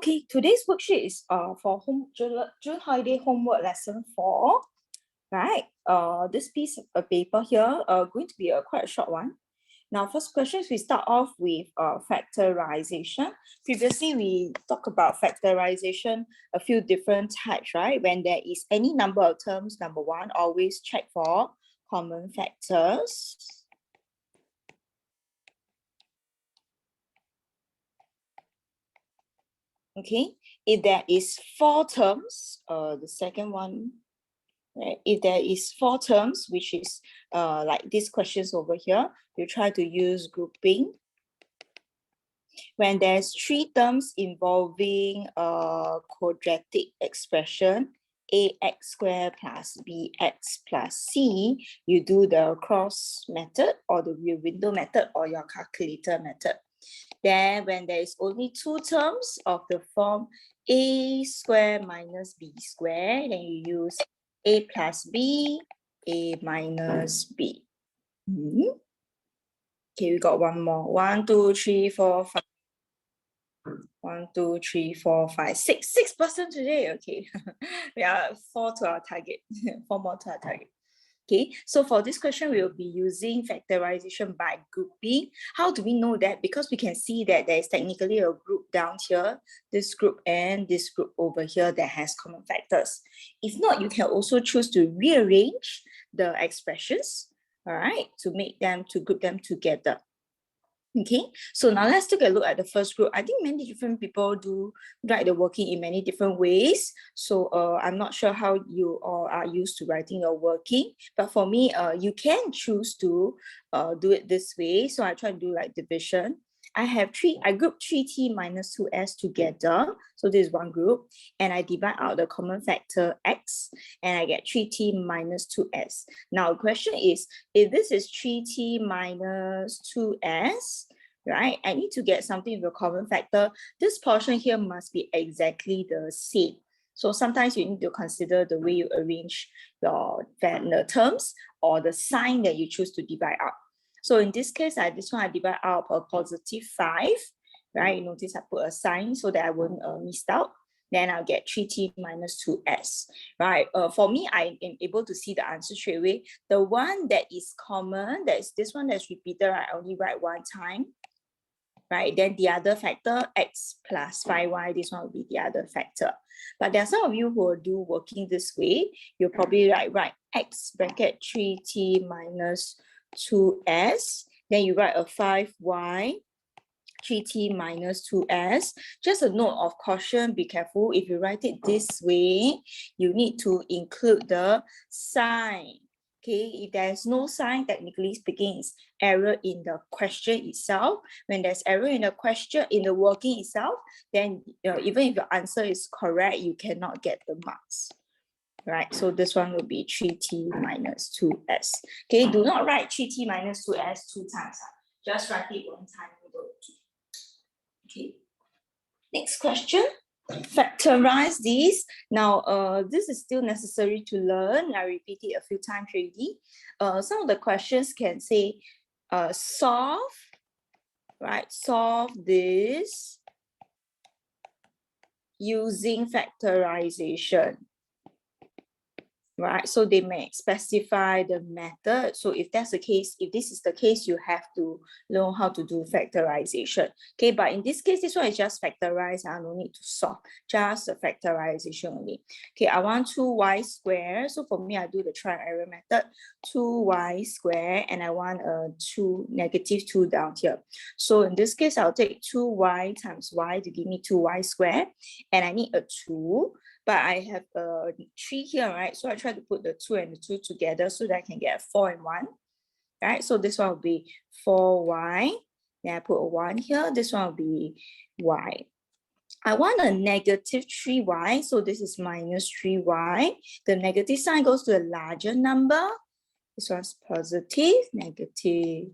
Okay, today's worksheet is for June holiday homework lesson 4. Right. This piece of paper here going to be quite a short one. Now, first questions, we start off with factorization. Previously, we talked about factorization, a few different types, right? When there is any number of terms, number one, always check for common factors. Okay, if there is 4 terms, the second one, right? If there is 4 terms, which is like these questions over here, you try to use grouping. When there's 3 terms involving a quadratic expression, ax squared plus bx plus c, you do the cross method or the window method or your calculator method. Then when there is only 2 terms of the form a squared minus b squared, then you use a plus b, a minus b. Okay, we got one more. 1, 2, 3, 4, 5. 1, 2, 3, 4, 5, 6. 6% today. Okay, we are 4 to our target. 4 more to our target. Okay, so for this question, we will be using factorization by grouping. How do we know that? Because we can see that there is technically a group down here, this group and this group over here that has common factors. If not, you can also choose to rearrange the expressions, all right, to group them together. Okay, so now let's take a look at the first group. I think many different people do write the working in many different ways. So I'm not sure how you all are used to writing your working, but for me, you can choose to do it this way. So I try to do like division. I group 3t minus 2s together. So this is one group. And I divide out the common factor x, and I get 3t minus 2s. Now the question is, if this is 3t minus 2s, right, I need to get something with a common factor. This portion here must be exactly the same. So sometimes you need to consider the way you arrange the terms or the sign that you choose to divide out. So in this case, this one I divide out a positive 5, right? You notice I put a sign so that I won't miss out. Then I'll get 3t minus 2s, right? For me, I am able to see the answer straight away. The one that is common, that is this one that's repeated, I only write one time, right? Then the other factor, x plus 5y, this one will be the other factor. But there are some of you who will do working this way. You'll probably write x bracket 3t minus 2s, then you write a 5y, 3t minus 2s. Just a note of caution, be careful. If you write it this way, you need to include the sign. Okay, if there's no sign, technically speaking, it's error in the question itself. When there's error in the question, in the working itself, then even if your answer is correct, you cannot get the marks. Right, so this one will be 3t minus 2s. Okay, do not write 3t minus 2s 2 times. Just write it 1 time. Okay, next question. Factorize these. Now, this is still necessary to learn. I repeat it a few times already. Some of the questions can say, solve this using factorization. Right, so they may specify the method. So if that's the case, if this is the case, you have to learn how to do factorization. Okay, but in this case, this one is just factorize. I don't need to solve, just the factorization only. Okay, I want 2y squared. So for me, I do the trial error method, 2y squared, and I want a negative 2 down here. So in this case, I'll take 2y times y to give me 2y squared, and I need a 2. But I have a 3 here, right? So I try to put the 2 and the 2 together so that I can get a 4 and 1, right? So this one will be 4y. Then I put a 1 here. This one will be y. I want a negative 3y. So this is minus 3y. The negative sign goes to a larger number. This one's positive, negative.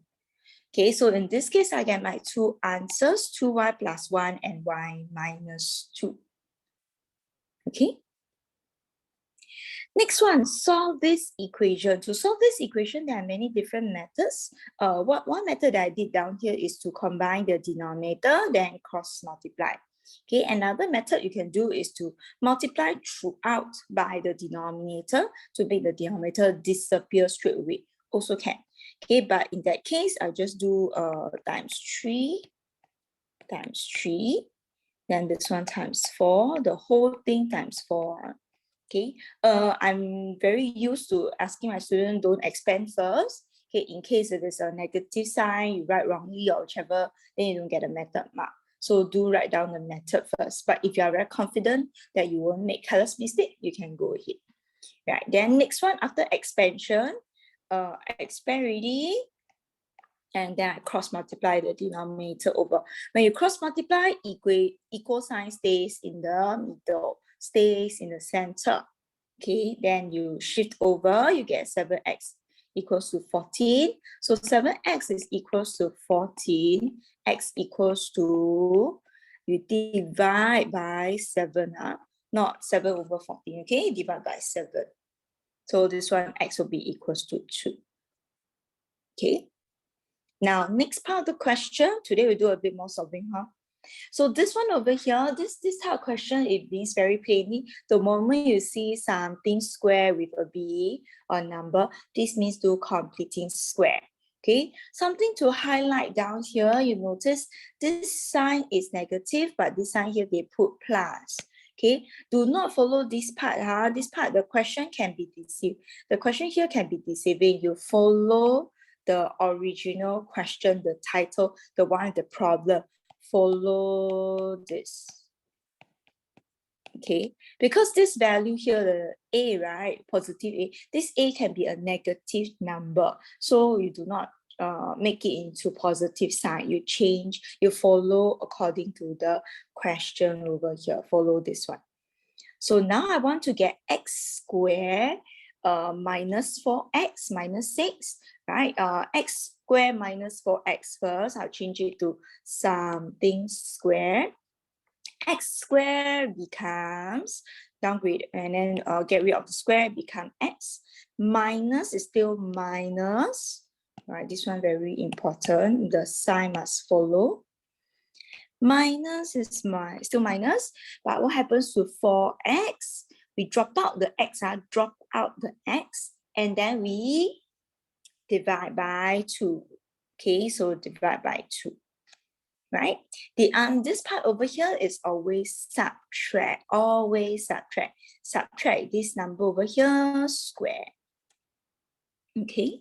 Okay, so in this case, I get my 2 answers, 2y plus 1 and y minus 2. Okay. Next one, solve this equation. To solve this equation, there are many different methods. One method that I did down here is to combine the denominator, then cross multiply. Okay, another method you can do is to multiply throughout by the denominator to make the denominator disappear straight away. Also can. Okay, but in that case, I'll just do times 3, then this one times 4, the whole thing times 4. Okay, I'm very used to asking my students don't expand first. Okay, in case it is a negative sign, you write wrongly or whichever, then you don't get a method mark. So do write down the method first. But if you are very confident that you won't make careless mistake, you can go ahead. Right, then next one, after expansion, expand already, and then I cross multiply the denominator over. When you cross multiply, equal sign stays in the middle, stays in the center. Okay, then you shift over, you get 7x equals to 14. So 7x is equals to 14, x equals to, you divide by 7, not 7 over 14, okay? Divide by 7. So this one, x will be equals to 2. Okay. Now, next part of the question, today we do a bit more solving, So this one over here, this type of question, it means very plainly, the moment you see something square with a b or number, this means do completing square. Okay, something to highlight down here, you notice this sign is negative, but this sign here they put plus. Okay, do not follow this part. This part, the question can be deceived. The question here can be deceiving. You follow the original question, the title, the one with the problem. Follow this. Okay, because this value here, the a, right, positive a, this a can be a negative number, so you do not make it into positive sign. You change, you follow according to the question over here. Follow this one. So now I want to get x squared minus 4x minus 6, right? X squared minus 4x first. I'll change it to something squared. X squared becomes downgrade and then get rid of the square, become x. Minus is still minus. Right, this one very important. The sign must follow. Minus is still minus, but what happens to 4x? We drop out the x, drop out the x, and then we divide by 2. Okay, so divide by 2. Right? This part over here is always subtract. Always subtract. Subtract this number over here, square. Okay.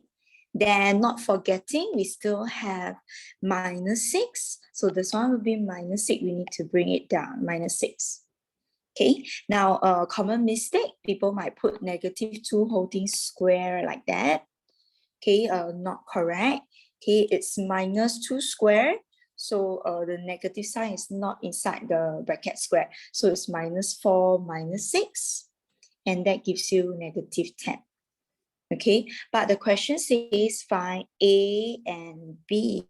Then not forgetting, we still have minus 6. So this one will be minus 6. We need to bring it down, minus 6. Okay. Now, a common mistake, people might put negative 2 holding square like that. Okay, not correct. Okay, it's minus 2 square. So the negative sign is not inside the bracket square. So it's minus 4 minus 6. And that gives you negative 10. Okay, but the question says find A and B.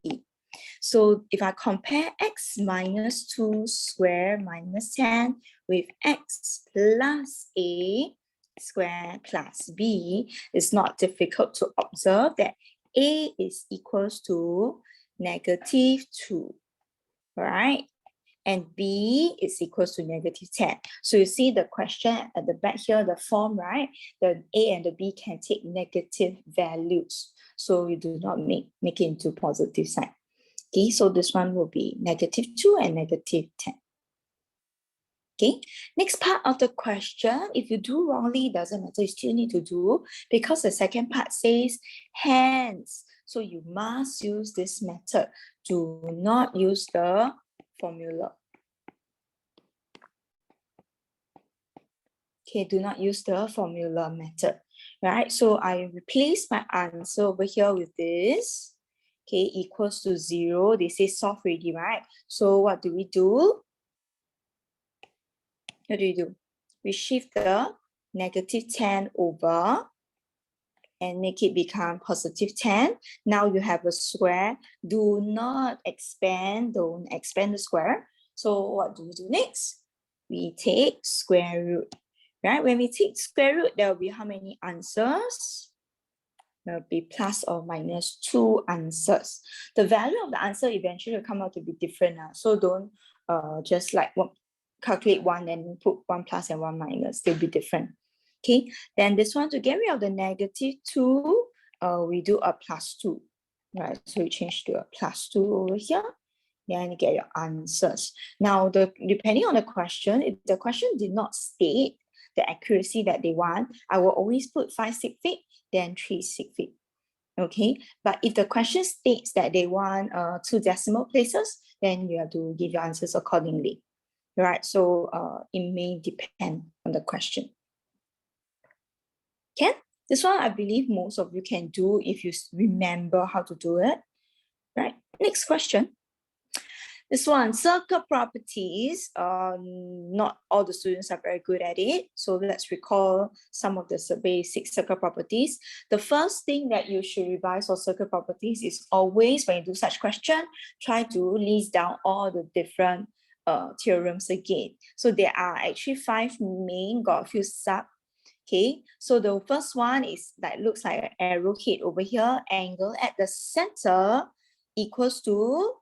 So if I compare x minus 2 square minus 10 with x plus A square plus B, it's not difficult to observe that A is equals to negative 2, right? And B is equals to negative 10. So you see the question at the back here, the form, right? The A and the B can take negative values. So you do not make it into positive sign. Okay, so this one will be negative 2 and negative 10. Okay, next part of the question, if you do wrongly, it doesn't matter, you still need to do, because the second part says hence. So you must use this method. Do not use the formula. Okay, do not use the formula method, right? So I replace my answer over here with this. Okay, equals to 0. They say solve already, right? So what do we do? What do we do? We shift the negative 10 over and make it become positive 10. Now you have a square. Do not expand, don't expand the square. So what do we do next? We take square root, right? When we take square root, there will be how many answers? will be plus or minus 2 answers. The value of the answer eventually will come out to be different. So don't just like calculate one and put 1 plus and 1 minus. They'll be different. Okay, then this one, to get rid of the negative 2, we do a plus 2. Right, so we change to a plus 2 over here. Then you get your answers. Now, depending on the question, if the question did not state the accuracy that they want, I will always put 5 sig fig, then 3 sig fig. Okay, but if the question states that they want 2 decimal places, then you have to give your answers accordingly. Right, so it may depend on the question. Okay, this one I believe most of you can do if you remember how to do it. Right, next question. This one, circle properties. Not all the students are very good at it. So let's recall some of the basic circle properties. The first thing that you should revise for circle properties is always, when you do such question, try to list down all the different theorems again. So there are actually 5 main, got a few sub. Okay, so the first one is that looks like an arrow head over here. Angle at the center equals to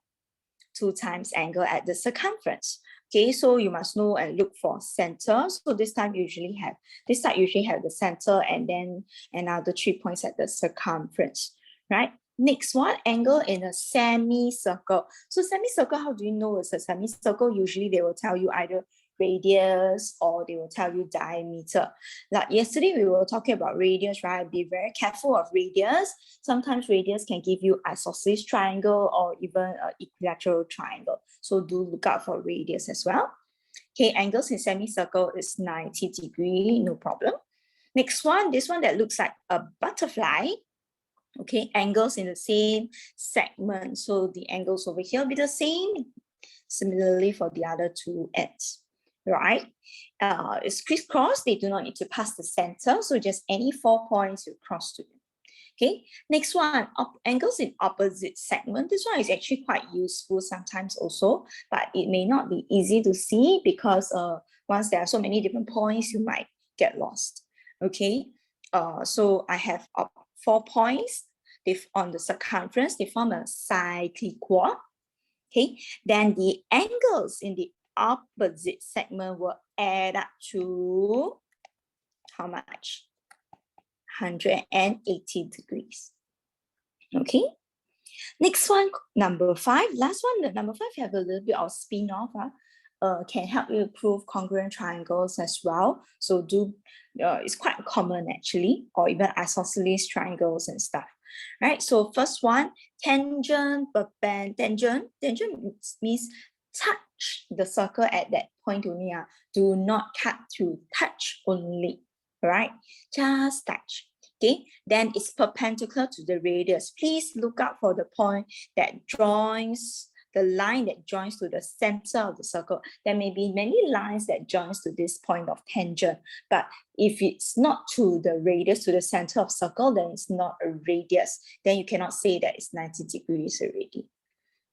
2 times angle at the circumference. Okay, so you must know and look for center. So this side usually have the center and then another 3 points at the circumference, right? Next one, angle in a semicircle. So semicircle, how do you know it's a semicircle? Usually they will tell you either radius or they will tell you diameter. Like yesterday we were talking about radius, right? Be very careful of radius. Sometimes radius can give you isosceles triangle or even an equilateral triangle. So do look out for radius as well. Okay, angles in semicircle is 90 degrees, no problem. Next one, this one that looks like a butterfly. Okay, angles in the same segment. So the angles over here will be the same. Similarly for the other 2 ends. Right, it's crisscross. They do not need to pass the center, so just any 4 points you cross to them. Okay, next one, angles in opposite segment. This one is actually quite useful sometimes also, but it may not be easy to see because once there are so many different points, you might get lost. Okay, so I have 4 points. On the circumference, they form a cyclic quad. Okay, then the angles in the opposite segment will add up to how much? 180 degrees. Okay, next one, number 5. Last one, the number 5 have a little bit of spin off. Can help you prove congruent triangles as well. So it's quite common actually, or even isosceles triangles and stuff. Right, so first one, tangent, perpendicular. Tangent means touch the circle at that point only. Do not cut through, touch only, right? Just touch. Okay, then it's perpendicular to the radius. Please look out for the point that joins the line that joins to the center of the circle. There may be many lines that joins to this point of tangent, but if it's not to the radius, to the center of circle, then it's not a radius. Then you cannot say that it's 90 degrees already.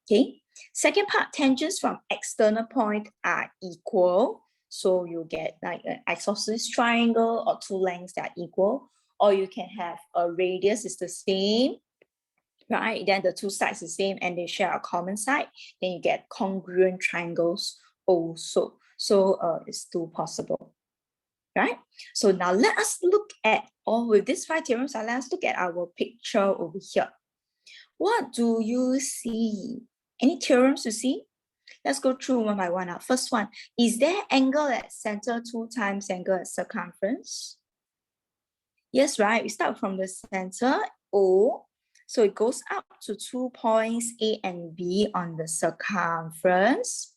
Okay, second part, tangents from external point are equal. So you get like an isosceles triangle or 2 lengths that are equal, or you can have a radius is the same, right? Then the 2 sides the same and they share a common side. Then you get congruent triangles also. So it's still possible, right? So now let us look at with these 5 theorems. Let's look at our picture over here. What do you see? Any theorems to see? Let's go through one by one. First one, is there angle at center 2 times angle at circumference? Yes, right. We start from the center, O. So it goes up to 2 points, A and B on the circumference.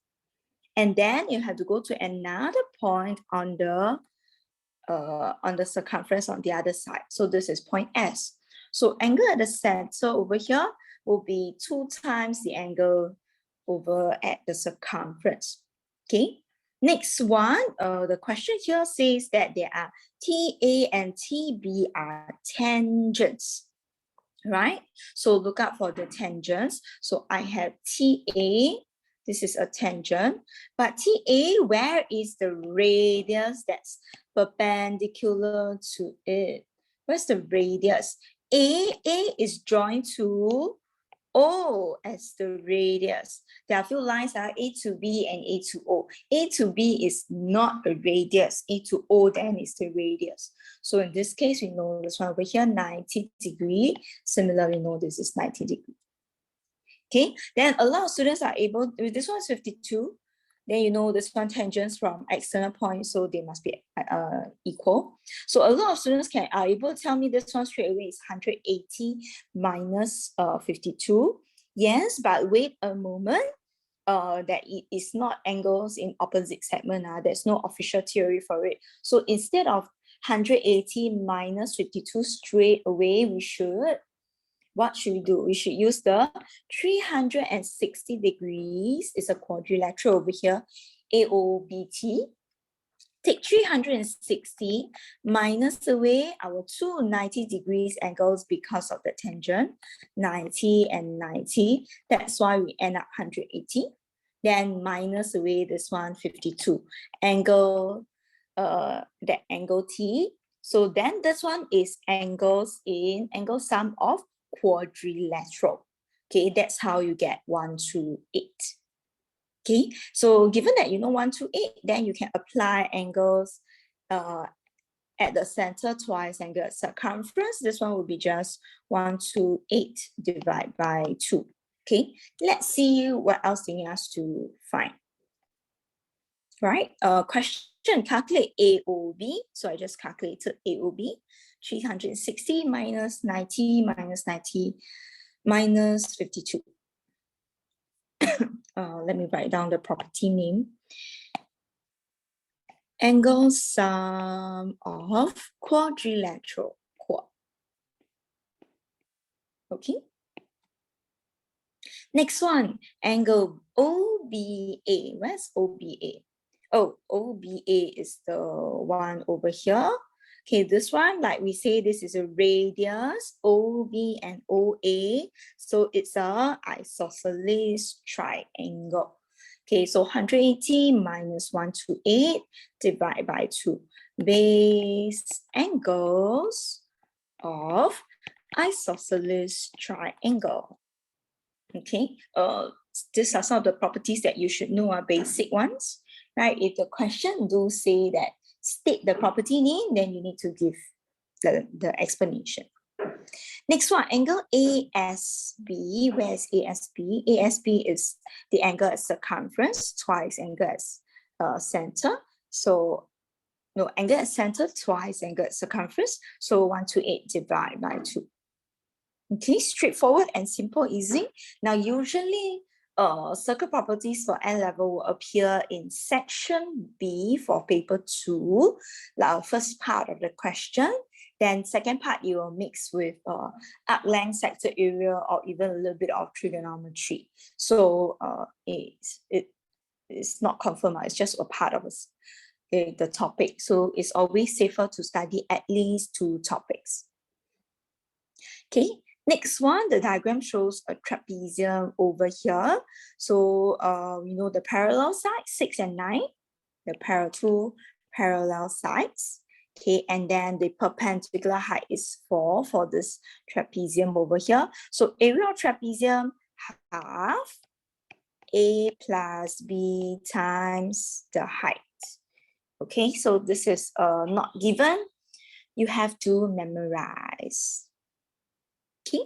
And then you have to go to another point on the circumference on the other side. So this is point S. So angle at the center over here will be 2 times the angle over at the circumference. Okay. Next one, the question here says that there are TA and TB are tangents, right? So look out for the tangents. So I have TA, this is a tangent, but TA, where is the radius that's perpendicular to it? Where's the radius? A is joined to O as the radius. There are a few lines are A to B and A to O. A to B is not a radius. A to O then is the radius. So in this case, we know this one over here, 90 degree. Similarly, we know this is 90 degree. Okay, then a lot of students are able, this one is 52. Then you know this one tangents from external points, so they must be equal. So a lot of students are able to tell me this one straight away is 180 minus 52. Yes, but wait a moment. That it is not angles in opposite segment. There's no official theory for it. So instead of 180 minus 52 straight away, what should we do? We should use the 360 degrees. It's a quadrilateral over here, AOBT. Take 360 minus away our two 90 degrees angles because of the tangent, 90 and 90. That's why we end up 180. Then minus away this one, 52. Angle, that angle T. So then this one is angle sum of quadrilateral. Okay, that's how you get 128. Okay, so given that you know 128, then you can apply angles at the center twice angle at circumference. This one will be just 128 divided by 2. Okay, let's see what else they need us to find. Right, question, calculate AOB. So I just calculated AOB, 360 minus 90 minus 90 minus 52. Let me write down the property name. Angle sum of quadrilateral quad. Okay. Next one, angle OBA. Where's OBA? Oh, OBA is the one over here. Okay, this one, like we say, this is a radius, OB and OA. So it's a isosceles triangle. Okay, so 180 minus 128 divided by 2. Base angles of isosceles triangle. Okay, these are some of the properties that you should know are basic ones, right? If the question do say that state the property name, then you need to give the explanation. Next one, angle ASB. Where is ASB? ASB is the angle at circumference twice angle at center. So no, angle at center twice angle at circumference. So 128 divided by 2. Okay, straightforward and simple, easy. Now, usually, circle properties for N level will appear in section B for paper 2, the first part of the question. Then second part, you will mix with arc length, sector area, or even a little bit of trigonometry. So it's not confirmed, it's just a part of the topic. So it's always safer to study at least 2 topics. Okay. Next one, the diagram shows a trapezium over here. So we know the parallel sides, 6 and 9, the two parallel sides. Okay, and then the perpendicular height is 4 for this trapezium over here. So area of trapezium half A plus B times the height. Okay, so this is not given. You have to memorize. Okay,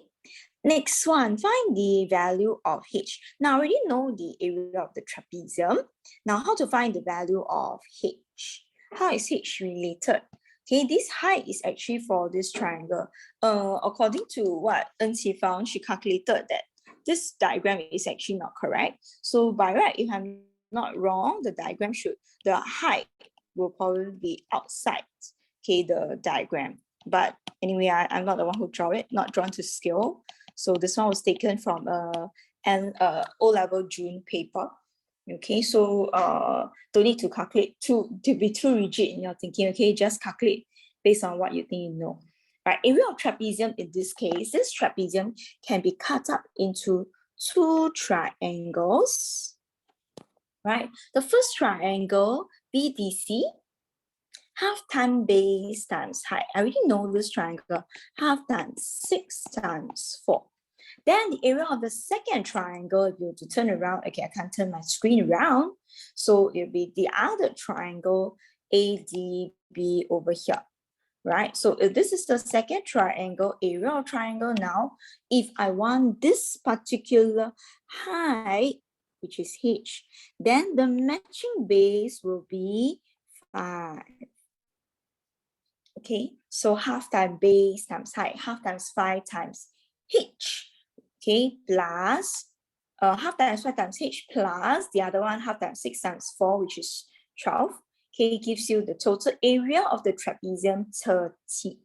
next one, find the value of H. Now, I already know the area of the trapezium. Now, how to find the value of H? How is H related? Okay, this height is actually for this triangle. According to what Enqi found, she calculated that this diagram is actually not correct. So by right, if I'm not wrong, the height will probably be outside, okay, the diagram. But anyway, I'm not the one who drew it, not drawn to scale. So this one was taken from an O-level June paper. Okay, so don't need to calculate to be too rigid in your thinking. Okay, just calculate based on what you think you know. Right, area of trapezium in this case, this trapezium can be cut up into 2 triangles. Right, the first triangle BDC. half times base times height. I already know this triangle. Half times 6 times 4. Then the area of the second triangle, if you were to turn around, okay, I can't turn my screen around. So it'll be the other triangle, ADB over here, right? So if this is the second triangle, area of triangle now, if I want this particular height, which is H, then the matching base will be 5. Okay, so half times base times height, half times 5 times H, okay, plus half times 5 times H plus the other one, half times 6 times 4, which is 12, okay, gives you the total area of the trapezium 30,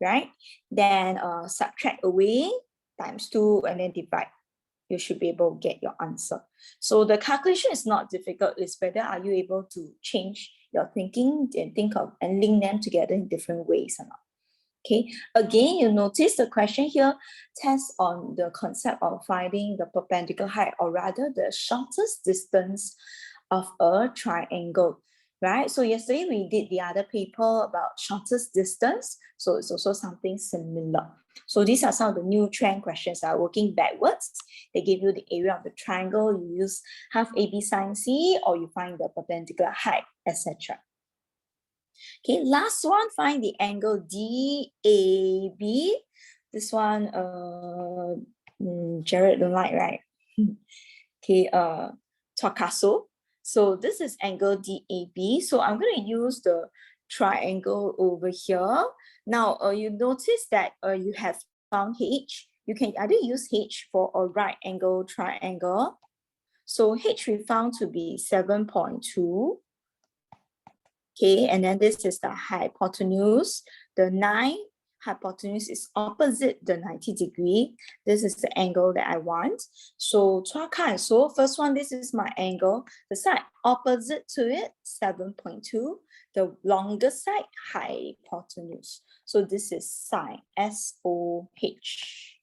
right? Then subtract away, times 2, and then divide. You should be able to get your answer. So the calculation is not difficult. It's whether are you able to change your thinking and think of and link them together in different ways or not. Okay, again, you notice the question here tests on the concept of finding the perpendicular height, or rather the shortest distance of a triangle, right? So yesterday we did the other paper about shortest distance. So it's also something similar. So these are some of the new trend questions that are working backwards. They give you the area of the triangle, you use half AB sine C, or you find the perpendicular height, etc. Okay, last one, find the angle DAB. This one, Jared don't like, right? Okay, Torcaso. So this is angle DAB. So I'm going to use the triangle over here. Now, you notice that you have found H. You can either use H for a right angle triangle. So H we found to be 7.2. Okay, and then this is the hypotenuse. The 9 hypotenuse is opposite the 90 degree. This is the angle that I want. So so first one, this is my angle. The side opposite to it, 7.2. The longest side, hypotenuse. So this is sine, S-O-H,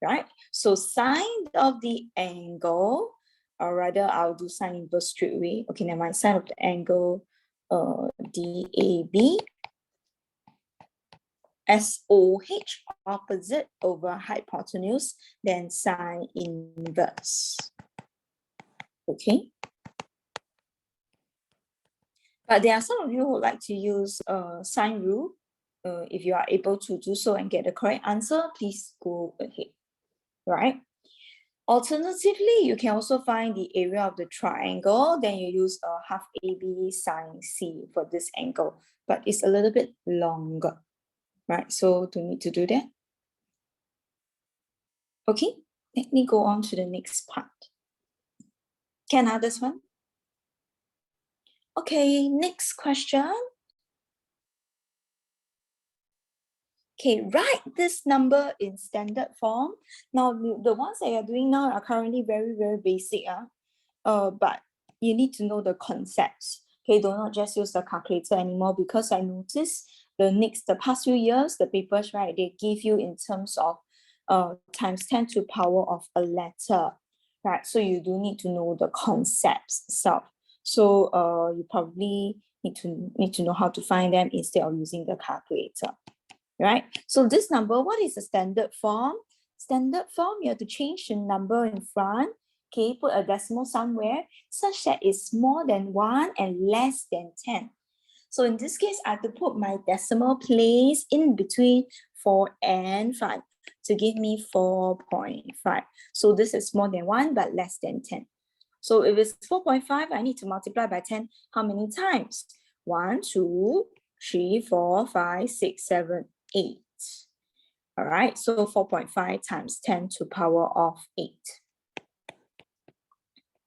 right? So sine of the angle, or rather I'll do sine inverse straight away. Okay, never mind, sine of the angle, DAB, SOH, opposite over hypotenuse, then sine inverse. Okay. But there are some of you who like to use sine rule. If you are able to do so and get the correct answer, please go ahead, right? Alternatively, you can also find the area of the triangle, then you use a half AB sine C for this angle, but it's a little bit longer, right? So do you need to do that? Okay, let me go on to the next part. Can I have this one? Okay, next question. Okay, write this number in standard form. Now, the ones that you're doing now are currently very, very basic, but you need to know the concepts. Okay, do not just use the calculator anymore, because I noticed the past few years, the papers, right, they give you in terms of times 10 to the power of a letter, right? So you do need to know the concepts itself. So you probably need to know how to find them instead of using the calculator, right? So this number, what is the standard form? Standard form, you have to change the number in front. Okay, put a decimal somewhere such that it's more than 1 and less than 10. So in this case, I have to put my decimal place in between 4 and 5 to give me 4.5. So this is more than 1 but less than 10. So if it's 4.5, I need to multiply by 10 how many times? 1, 2, 3, 4, 5, 6, 7, 8. All right, so 4.5 times 10 to the power of 8.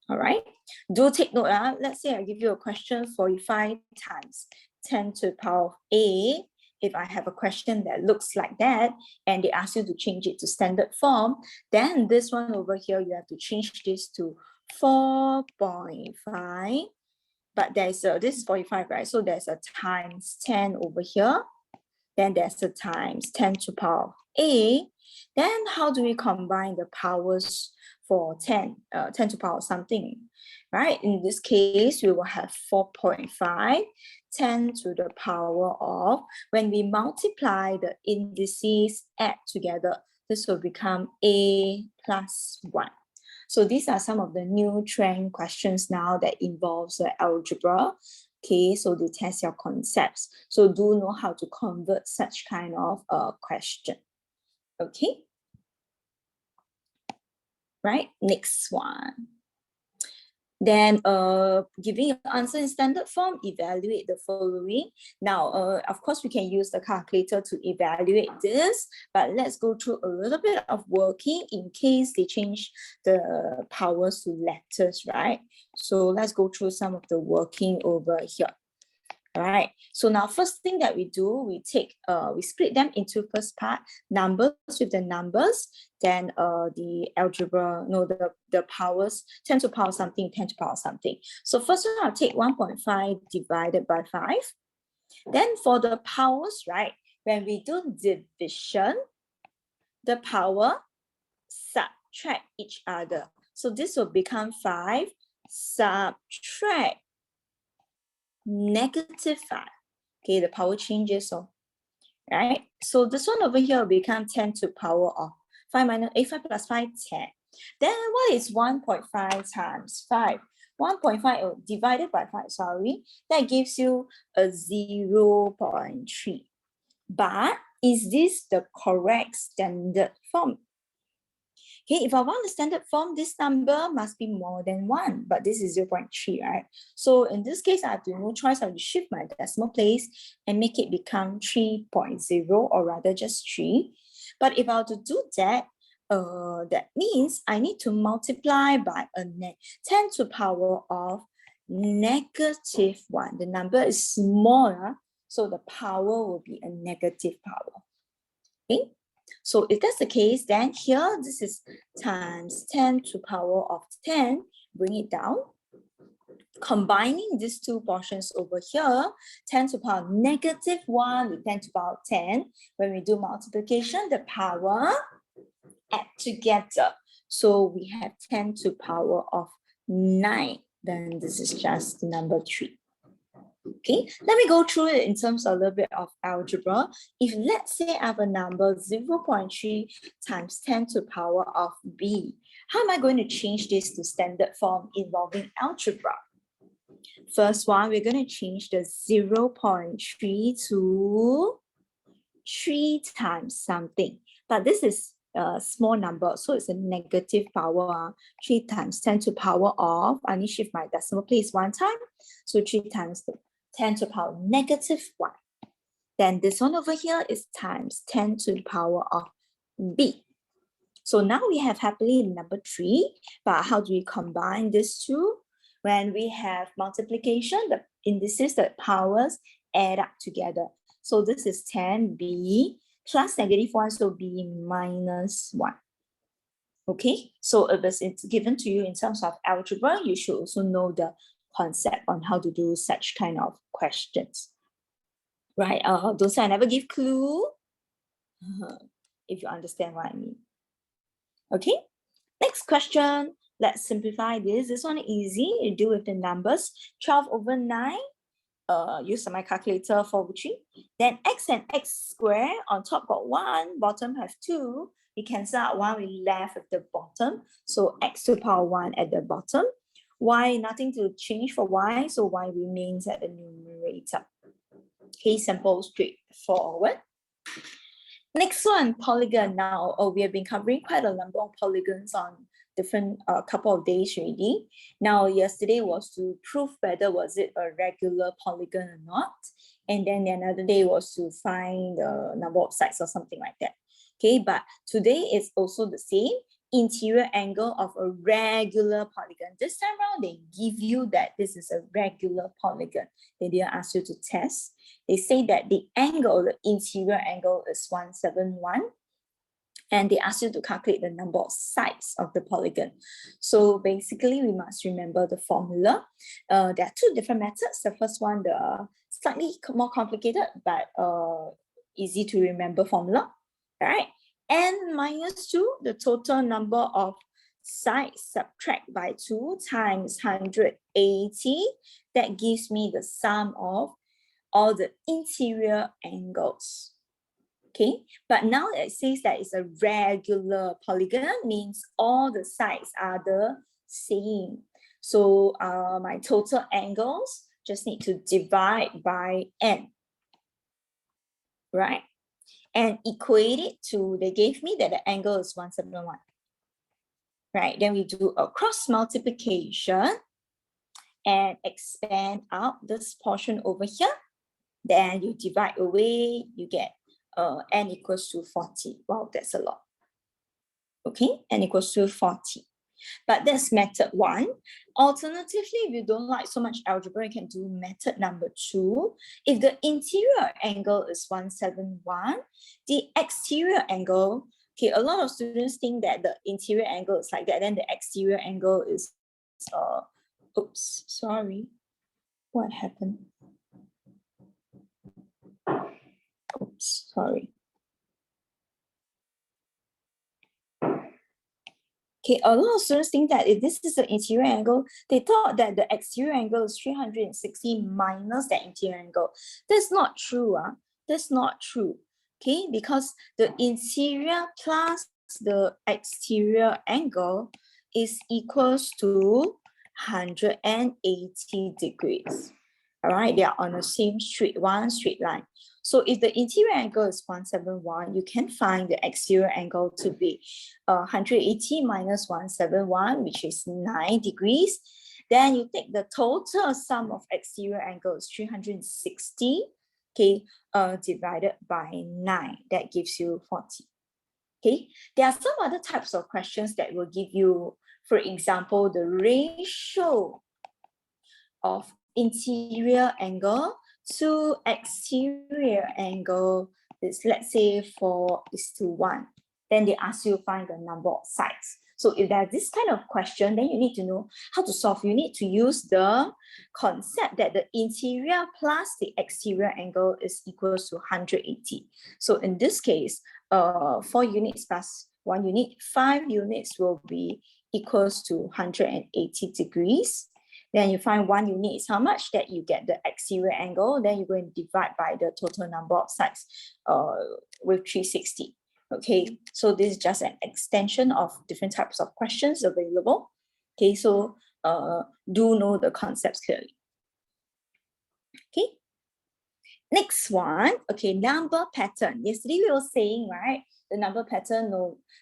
All right, do take note. Let's say I give you a question 45 times 10 to the power of 8. If I have a question that looks like that and they ask you to change it to standard form, then this one over here, you have to change this to 4.5. But there's this is 45, right? So there's a times 10 over here. Then there's a times 10 to the power of 8. Then how do we combine the powers for 10 to the power of something, right? In this case, we will have 4.5, 10 to the power of, when we multiply the indices, add together, this will become a plus 1. So these are some of the new trend questions now that involves algebra. Okay, so they test your concepts. So do know how to convert such kind of question. Okay. Right, next one. Then giving your answer in standard form, evaluate the following. Now, of course, we can use the calculator to evaluate this, but let's go through a little bit of working in case they change the powers to letters, right? So let's go through some of the working over here. All right, so now first thing that we do, we split them into first part, numbers with the numbers, then the algebra, no, the powers, 10 to the power something, 10 to the power something. So first one, I'll take 1.5 divided by 5. Then for the powers, right, when we do division, the power subtract each other. So this will become 5, subtract -5. Okay, the power changes, so right. So this one over here will become 10 to the power of 5 plus 5, 10. Then what is 1.5 times 5? 1.5 divided by 5, sorry, that gives you a 0.3. But is this the correct standard form? Okay, if I want the standard form, this number must be more than 1, but this is 0.3, right? So in this case, I have no choice. I have to shift my decimal place and make it become 3.0, or rather just 3. But if I were to do that, that means I need to multiply by a 10 to the power of -1. The number is smaller, so the power will be a negative power. Okay. So if that's the case, then here, this is times 10 to the power of 10, bring it down. Combining these two portions over here, 10 to the power -1 with 10 to the power 10. When we do multiplication, the power add together. So we have 10 to the power of 9. Then this is just number 3. Okay, let me go through it in terms of a little bit of algebra. If let's say I have a number 0.3 times 10 to the power of b, how am I going to change this to standard form involving algebra? First one, we're going to change the 0.3 to 3 times something. But this is a small number, so it's a negative power. 3 times 10 to the power of, I need to shift my decimal place 1 time. So 3 times 10 to the power -1. Then this one over here is times 10 to the power of b. So now we have happily number 3, but how do we combine these two? When we have multiplication, the indices, the powers add up together. So this is 10b plus -1, so b -1. Okay, so if it's given to you in terms of algebra, you should also know the concept on how to do such kind of questions. Right, don't say I never give clue, if you understand what I mean. Okay, next question. Let's simplify this. This one easy, you do with the numbers. 12 over 9, use my calculator for 3. Then x and x squared, on top got 1, bottom have 2. We cancel out 1, we left at the bottom. So x to the power 1 at the bottom. Y, nothing to change for y, so y remains at the numerator. Okay, simple, straightforward. Next one, polygon. Now, we have been covering quite a number of polygons on different couple of days already. Now, yesterday was to prove whether was it a regular polygon or not. And then another day was to find the number of sides or something like that. Okay, but today is also the same. Interior angle of a regular polygon. This time around, they give you that this is a regular polygon. They didn't ask you to test. They say that the angle, the interior angle is 171. And they ask you to calculate the number of sides of the polygon. So basically, we must remember the formula. There are 2 different methods. The first one, the slightly more complicated, but easy to remember formula. All right. N minus 2, the total number of side subtract by 2 times 180. That gives me the sum of all the interior angles. Okay, but now it says that it's a regular polygon, means all the sides are the same. So my total angles just need to divide by n, right? And equate it to, they gave me that the angle is 171. Right, then we do a cross multiplication and expand out this portion over here. Then you divide away, you get n equals to 40. Wow, that's a lot. Okay, n equals to 40. But that's method 1. Alternatively, if you don't like so much algebra, you can do method number 2. If the interior angle is 171, the exterior angle, okay, a lot of students think that the interior angle is like that, then the exterior angle is, oops, sorry, what happened? Oops, sorry. Okay, a lot of students think that if this is the interior angle, they thought that the exterior angle is 360 minus the interior angle. That's not true. That's not true. Okay, because the interior plus the exterior angle is equals to 180 degrees. All right, they are on the same straight line. So if the interior angle is 171, you can find the exterior angle to be 180 minus 171, which is 9 degrees. Then you take the total sum of exterior angles, 360, okay, divided by 9. That gives you 40. Okay, there are some other types of questions that will give you, for example, the ratio of interior angle to exterior angle is, let's say, 4:1. Then they ask you to find the number of sides. So if there's this kind of question, then you need to know how to solve. You need to use the concept that the interior plus the exterior angle is equals to 180. So in this case, 4 units plus 1 unit, 5 units will be equals to 180 degrees. Then you find 1 unit is how much, that you get the exterior angle. Then you go and divide by the total number of sides with 360. Okay, so this is just an extension of different types of questions available. Okay, so do know the concepts clearly. Okay, next one. Okay, number pattern. Yesterday we were saying, right, the number pattern,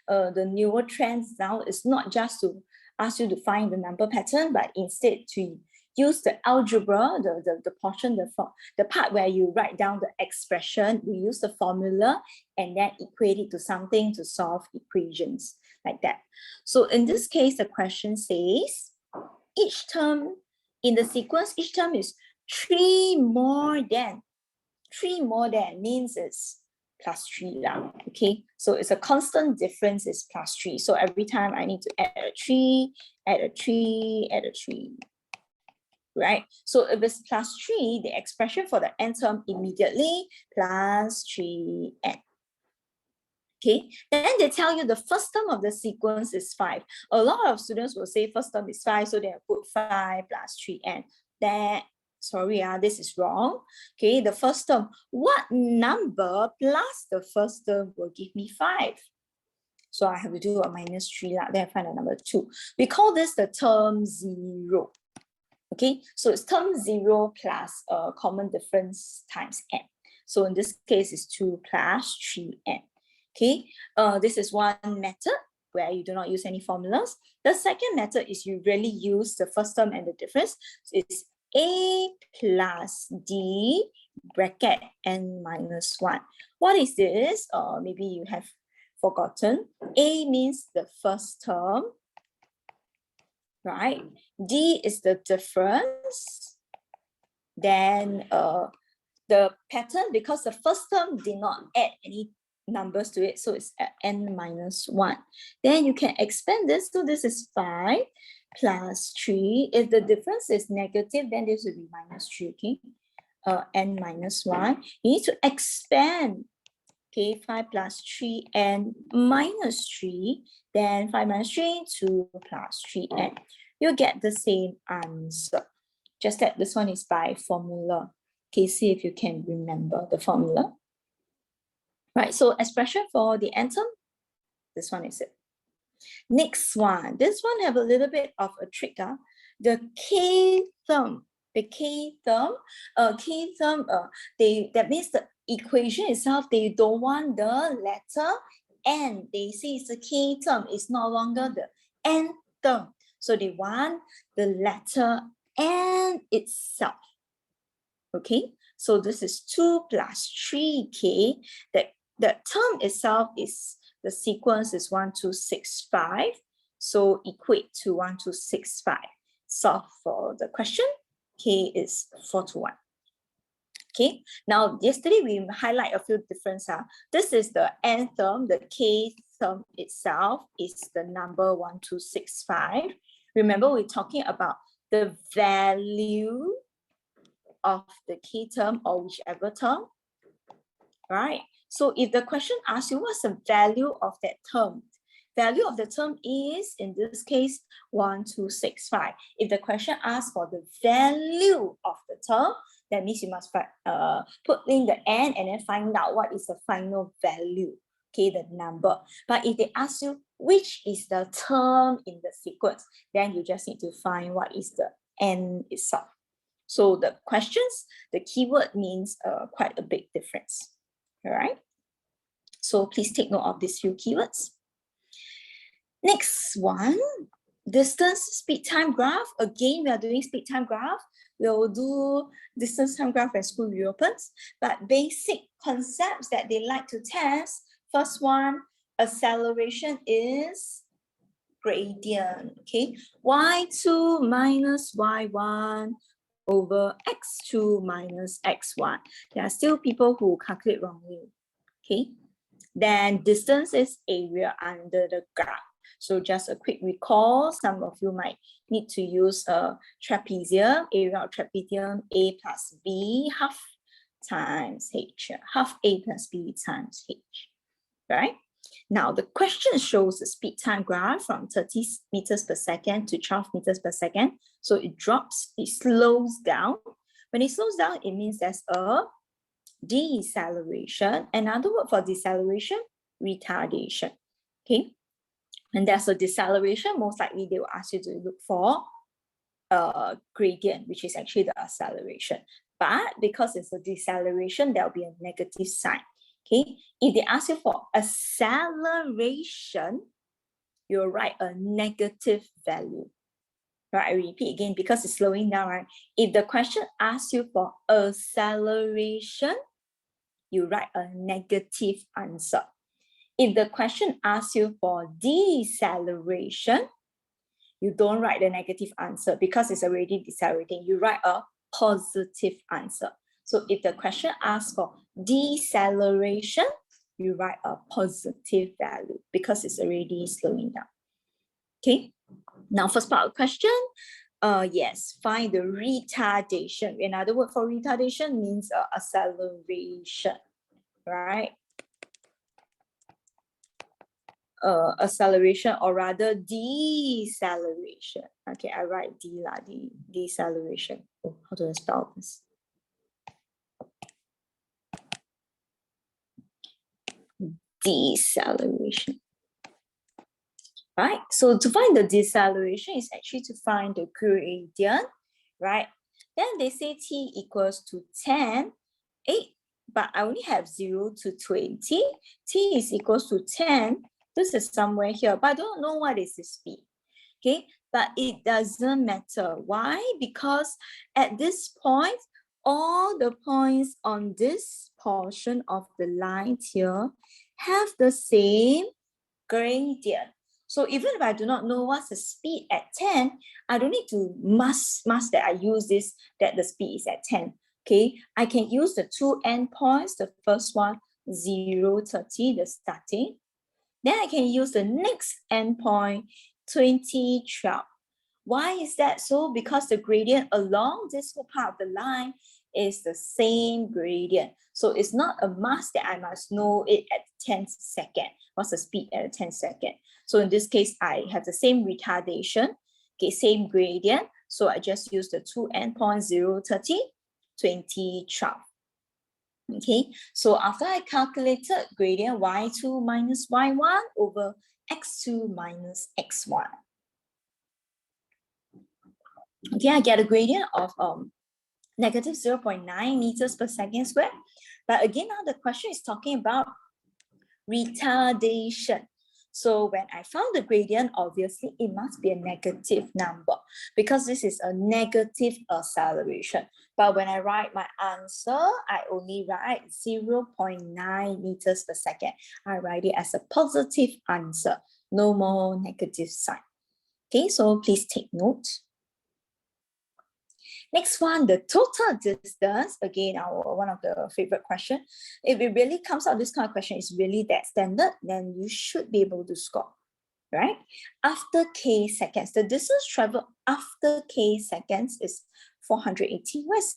the newer trends now is not just to ask you to find the number pattern, but instead to use the algebra, the portion, the part where you write down the expression, you use the formula and then equate it to something to solve equations like that. So in this case, the question says, each term in the sequence, each term is 3 more than. 3 more than means it's plus 3 now. Okay, so it's a constant difference is plus 3. So every time I need to add a 3, add a 3, add a 3. Right? So if it's plus 3, the expression for the n term immediately plus 3n. Okay, then they tell you the first term of the sequence is 5. A lot of students will say first term is 5, so they put 5 plus 3n. That, sorry, this is wrong. Okay, the first term, what number plus the first term will give me 5? So I have to do a minus 3, then I find a number 2. We call this the term 0. Okay, so it's term 0 plus common difference times n. So in this case, it's 2 plus 3n. Okay, this is one method where you do not use any formulas. The second method is you really use the first term and the difference. It's a plus d bracket n minus 1. What is this? Maybe you have forgotten. A means the first term, right? D is the difference. Then the pattern, because the first term did not add any numbers to it, so it's at n minus 1. Then you can expand this, so this is 5 plus 3. If the difference is negative, then this will be minus 3, okay? N minus 1. You need to expand Okay, 5 plus 3n minus 3, then 5 minus 3, 2 plus 3n. You'll get the same answer. Just that this one is by formula. Okay, see if you can remember the formula. Right, so expression for the n term, this one is it. Next one, this one have a little bit of a trick. The k term, that means the equation itself, they don't want the letter n. They say it's the k term, it's no longer the n term. So they want the letter n itself. Okay, so this is 2 plus 3k. The term itself is, the sequence is 1, 2, 6, 5. So equate to 1, 2, 6, 5. Solve for the question. K is 4 to 1. Okay, now yesterday we highlight a few differences. This is the n term, the k term itself is the number 1, 2, 6, 5. Remember, we're talking about the value of the k term or whichever term, right? So if the question asks you what's the value of that term, value of the term is, in this case, 1, 2, 6, 5. If the question asks for the value of the term, that means you must put in the n and then find out what is the final value, okay, the number. But if they ask you which is the term in the sequence, then you just need to find what is the n itself. So the questions, the keyword means quite a big difference, all right? So please take note of these few keywords. Next one, distance, speed, time graph. Again, we are doing speed, time graph. We'll do distance, time graph when school reopens. But basic concepts that they like to test. First one, acceleration is gradient, okay? y2 minus y1 over x2 minus x1. There are still people who calculate wrongly, okay? Then distance is area under the graph. So just a quick recall, some of you might need to use a trapezium, area of trapezium, a plus b half times h, half a plus b times h, right? Now the question shows the speed time graph from 30 meters per second to 12 meters per second. So it drops, it slows down. When it slows down, it means there's a deceleration. Another word for deceleration, retardation, okay? And there's a deceleration, most likely they will ask you to look for a gradient, which is actually the acceleration. But because it's a deceleration, there'll be a negative sign, okay? If they ask you for acceleration, you'll write a negative value. Right, I repeat again, because it's slowing down, right? If the question asks you for acceleration, you write a negative answer. If the question asks you for deceleration, you don't write the negative answer because it's already decelerating. You write a positive answer. So if the question asks for deceleration, you write a positive value because it's already slowing down. Okay, now first part of the question, yes, find the retardation. Another word for retardation means acceleration, right? Acceleration, or rather deceleration. Okay, I write D lah, deceleration. Oh, how do I spell this? Deceleration. Right, so to find the deceleration is actually to find the gradient, right? Then they say t equals to 10, 8, but I only have 0 to 20. T is equals to 10. This is somewhere here, but I don't know what is the speed, okay? But it doesn't matter. Why? Because at this point, all the points on this portion of the line here have the same gradient. So even if I do not know what's the speed at 10, I don't need to must that I use this, that the speed is at 10. Okay, I can use the two endpoints. The first one, 0, 30, the starting. Then I can use the next endpoint, 20, 12. Why is that so? Because the gradient along this whole part of the line is the same gradient. So it's not a must that I must know it at 10th second. What's the speed at a 10th second? So in this case, I have the same retardation, okay, same gradient. So I just use the two endpoints 0, 30, 20, 12. Okay, so after I calculated gradient y2 minus y1 over x2 minus x1. Okay, I get a gradient of negative 0.9 meters per second squared. But again, now the question is talking about retardation. So when I found the gradient, obviously it must be a negative number because this is a negative acceleration. But when I write my answer, I only write 0.9 meters per second. I write it as a positive answer, no more negative sign. Okay, so please take note. Next one, the total distance. Again, one of the favorite question. If it really comes out, this kind of question is really that standard, then you should be able to score, right? After k seconds, the distance traveled after k seconds is 480. Where's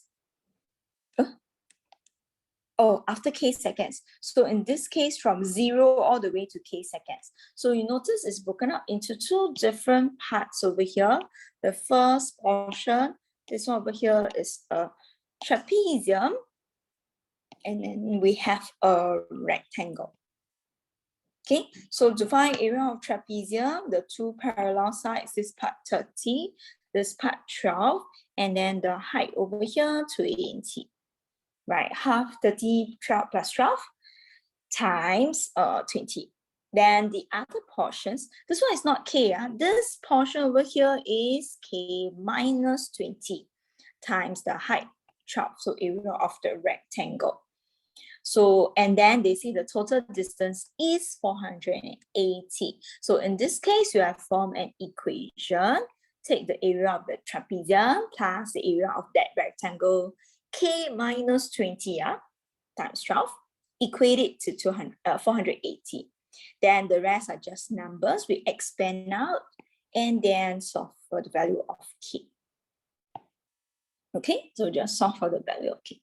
oh, after k seconds. So in this case, from 0 all the way to k seconds. So you notice it's broken up into two different parts over here. The first portion, this one over here is a trapezium, and then we have a rectangle. Okay, so to find area of trapezium, the two parallel sides, this part 30, this part 12, and then the height over here 20. Right, half 30, 12 plus 12 times 20. Then the other portions, this one is not k. This portion over here is k minus 20 times the height 12, so area of the rectangle. So, and then they say the total distance is 480. So in this case, you have formed an equation. Take the area of the trapezium plus the area of that rectangle, k minus 20 times 12, equate it to 480. Then the rest are just numbers. We expand out and then solve for the value of k. Okay, so just solve for the value of k.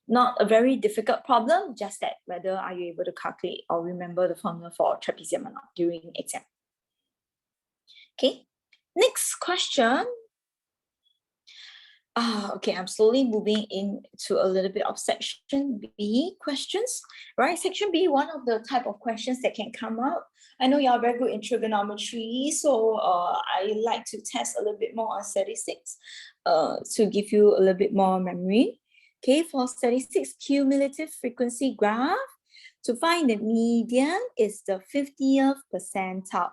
Not a very difficult problem, just that whether are you able to calculate or remember the formula for trapezium or not during exam. Okay, next question. Okay, I'm slowly moving into a little bit of section B questions, right? Section B, one of the type of questions that can come out. I know y'all very good in trigonometry, so I like to test a little bit more on statistics to give you a little bit more memory. Okay, for statistics cumulative frequency graph, to find the median is the 50th percentile.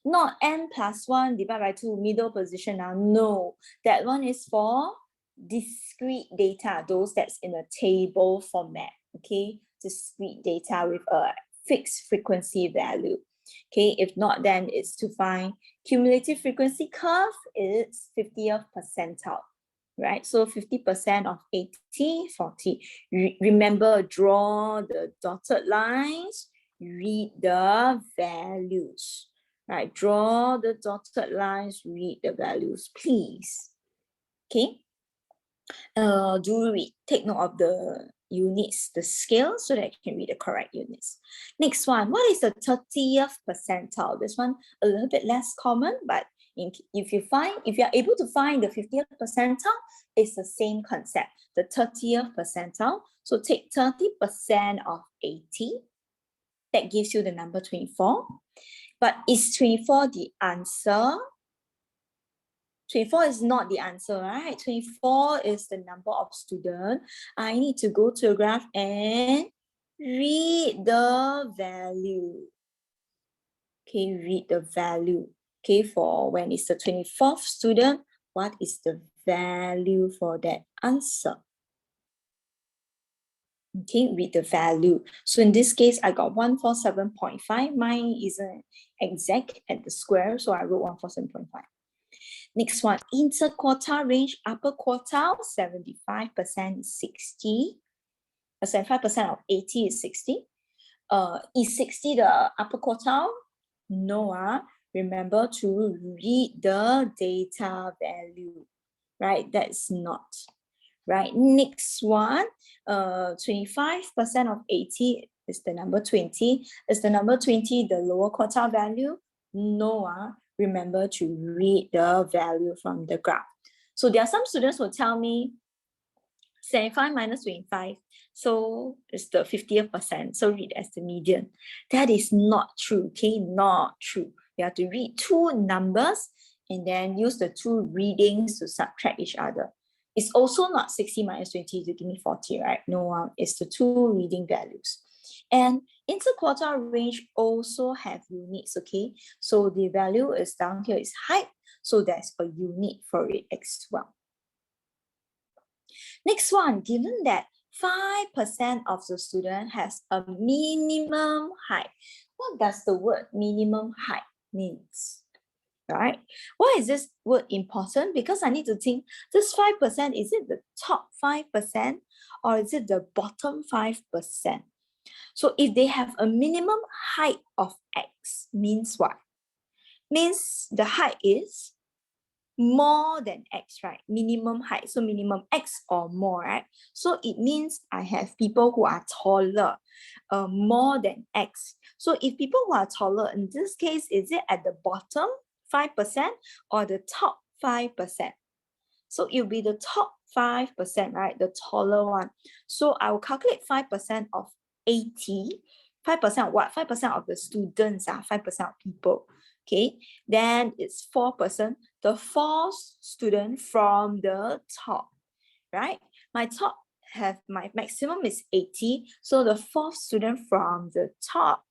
Not n plus 1 divided by 2 middle position now. No, that one is for discrete data, those that's in a table format. Okay, discrete data with a fixed frequency value. Okay, if not, then it's to find cumulative frequency curve is 50th percentile. Right, so 50% of 80, 40. Remember, draw the dotted lines, read the values. Right, draw the dotted lines, read the values, please. Okay, do read, take note of the units, the scale, so that you can read the correct units. Next one, what is the 30th percentile? This one a little bit less common, but if you are able to find the 50th percentile, it's the same concept, the 30th percentile. So take 30% of 80, that gives you the number 24. But is 24 the answer? 24 is not the answer, right? 24 is the number of students. I need to go to a graph and read the value. Okay, read the value. Okay, for when it's the 24th student, what is the value for that answer? Okay, read the value. So in this case, I got 147.5. Mine isn't exact at the square, so I wrote 147.5. Next one, interquartile range, upper quartile, 75% 60. 75% of 80 is 60. Is 60 the upper quartile? No. Remember to read the data value, right? That's not. right? Next one, 25% of 80 is the number 20. Is the number 20 the lower quartile value? No, remember to read the value from the graph. So there are some students who tell me 75 minus 25, so it's the 50th percent, so read as the median. That is not true, okay? Not true. You have to read two numbers and then use the two readings to subtract each other. It's also not 60 minus 20 to give me 40, right? No, it's the two reading values. And interquartile range also have units, okay? So the value is down here is height, so there's a unit for it as well. Next one, given that 5% of the student has a minimum height, what does the word minimum height means? Right? Why is this word important? Because I need to think, this 5%, is it the top 5% or is it the bottom 5%? So if they have a minimum height of X, means what? Means the height is more than X, right? Minimum height, so minimum X or more, right? So it means I have people who are taller, more than X. So if people who are taller, in this case, is it at the bottom 5% or the top 5%? So it will be the top 5%, right? The taller one. So I will calculate 5% of 80. 5% of what? 5% of the students, 5% of people. Okay, then it's 4%, the fourth student from the top, right? My top have, my maximum is 80, so the fourth student from the top,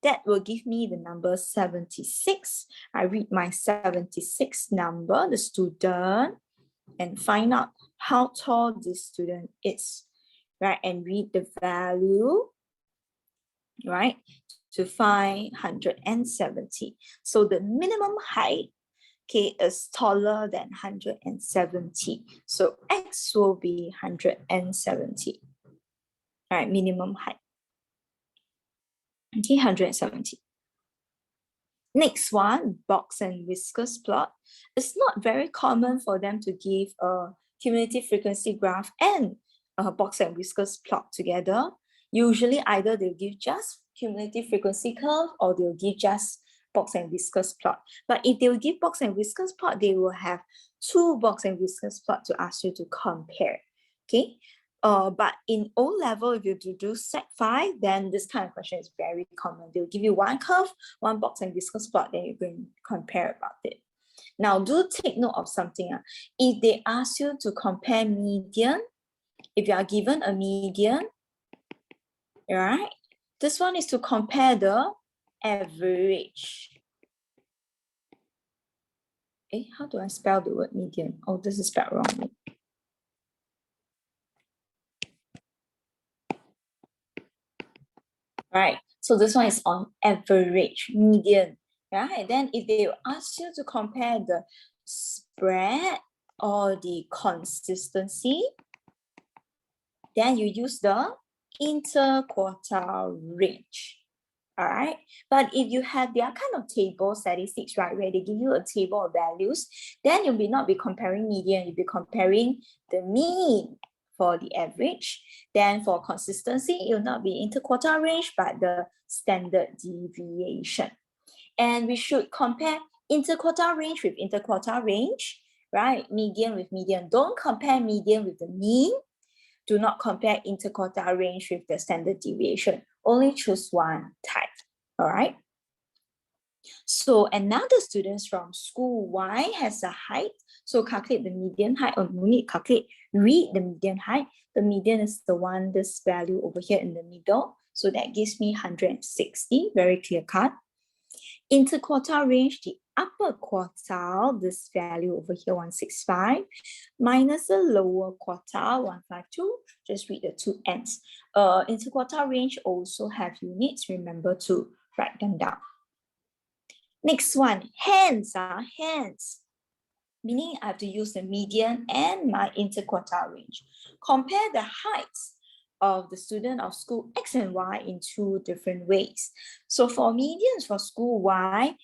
that will give me the number 76. I read my 76 number, the student, and find out how tall this student is, right? And read the value, right, to find 170. So the minimum height, okay, is taller than 170. So X will be 170. All right, minimum height. Okay, 170. Next one, box and whiskers plot. It's not very common for them to give a cumulative frequency graph and a box and whiskers plot together. Usually either they'll give just cumulative frequency curve or they'll give just box and whiskers plot. But if they will give box and whiskers plot, they will have two box and whiskers plot to ask you to compare. Okay. But in O level, if you do Sec 5, then this kind of question is very common. They'll give you one curve, one box and whiskers plot, then you're going to compare about it. Now, do take note of something. If they ask you to compare median, if you are given a median, right, this one is to compare the average. How do I spell the word median? Oh, this is spelled wrongly. Right, so this one is on average, median, right? Then if they ask you to compare the spread or the consistency, then you use the interquartile range. All right, but if you have their kind of table statistics, right, where they give you a table of values, then you'll not be comparing median, you'll be comparing the mean for the average. Then for consistency, it will not be interquartile range, but the standard deviation. And we should compare interquartile range with interquartile range, right? Median with median. Don't compare median with the mean. Do not compare interquartile range with the standard deviation. Only choose one type, all right? So another student from school Y has a height. So calculate the median height, or no need calculate, read the median height. The median is the one, this value over here in the middle. So that gives me 160, very clear cut. Interquartile range, the upper quartile, this value over here, 165, minus the lower quartile, 152. Just read the two ends. Interquartile range also have units. Remember to write them down. Next one, hands. Meaning I have to use the median and my interquartile range. Compare the heights of the student of school X and Y in two different ways. So for medians for school Y,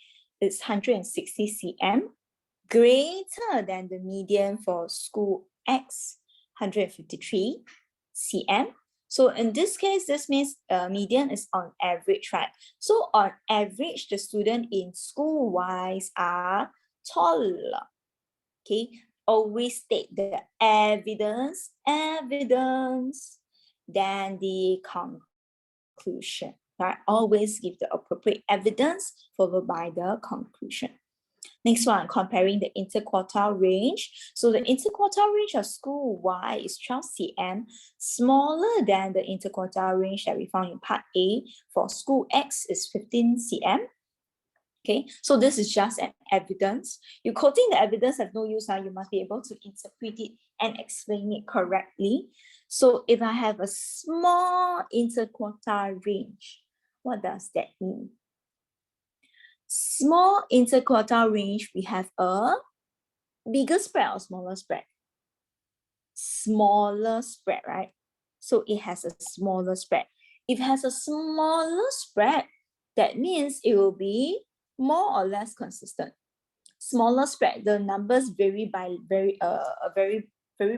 it's 160 cm, greater than the median for school X, 153 cm. So in this case, this means median is on average, right? So on average, the student in school-wise are taller. Okay, always state the evidence, then the conclusion, right? Always give the appropriate evidence followed by the conclusion. Next one, comparing the interquartile range. So the interquartile range of school-wide is 12 cm, smaller than the interquartile range that we found in part A. For school X is 15 cm. Okay, so this is just an evidence. You quoting the evidence have no use. You must be able to interpret it and explain it correctly. So if I have a small interquartile range, what does that mean? Small interquartile range, we have a bigger spread or smaller spread? Smaller spread, right? So it has a smaller spread. If it has a smaller spread, that means it will be more or less consistent. Smaller spread, the numbers vary by very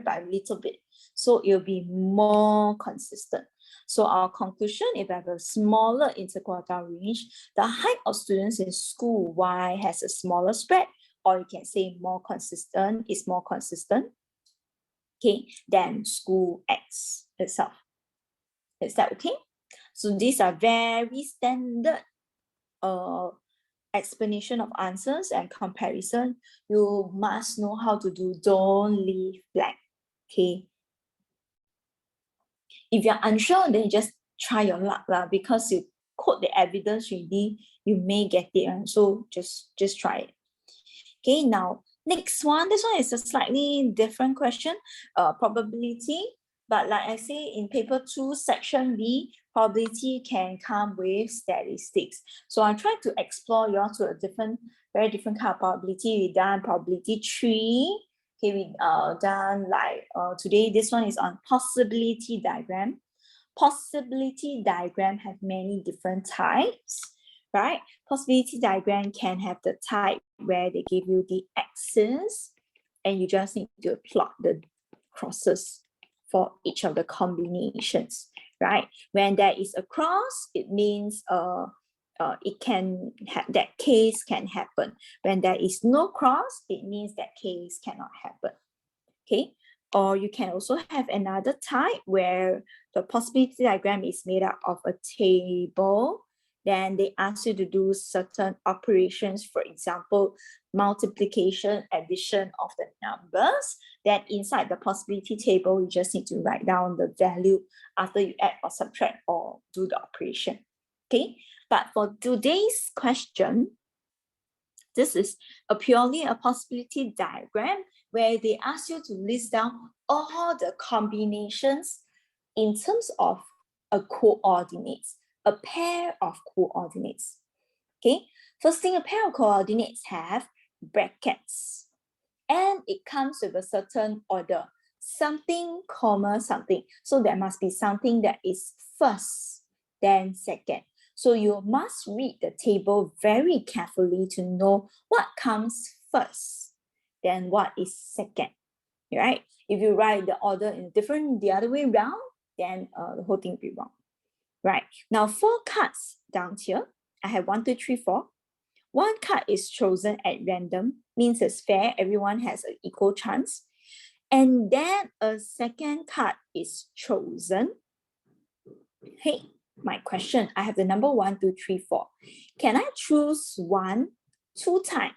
by a little bit. So it will be more consistent. So our conclusion, if I have a smaller interquartile range, the height of students in school Y has a smaller spread, or you can say more consistent, is more consistent, okay, than school X itself. Is that okay? So these are very standard explanation of answers and comparison. You must know how to do, don't leave blank, okay? If you're unsure, then just try your luck lah, because you quote the evidence already, you may get it, and so just try it. Okay, now next one, this one is a slightly different question, probability. But like I say, in paper 2, section B, probability can come with statistics. So I'm trying to explore yours to a very different kind of probability. We done probability 3. Okay, we done like today, this one is on possibility diagram. Possibility diagram have many different types, right? Possibility diagram can have the type where they give you the axis and you just need to plot the crosses for each of the combinations, right? When there is a cross, it means it can have, that case can happen. When there is no cross, it means that case cannot happen. Okay, or you can also have another type where the possibility diagram is made up of a table. Then they ask you to do certain operations, for example, multiplication, addition of the numbers. Then inside the possibility table, you just need to write down the value after you add or subtract or do the operation. Okay, but for today's question, this is purely a possibility diagram where they ask you to list down all the combinations in terms of a coordinates, a pair of coordinates. Okay, first thing, a pair of coordinates have brackets and it comes with a certain order, something, comma, something. So there must be something that is first, then second. So you must read the table very carefully to know what comes first, then what is second, right? If you write the order in the other way around, then the whole thing will be wrong, right? Now 4 cards down here, I have 1, 2, 3, 4. 1 card is chosen at random, means it's fair, everyone has an equal chance. And then a second card is chosen. Hey, my question, I have the number 1, 2, 3, 4. Can I choose 1, 2 times?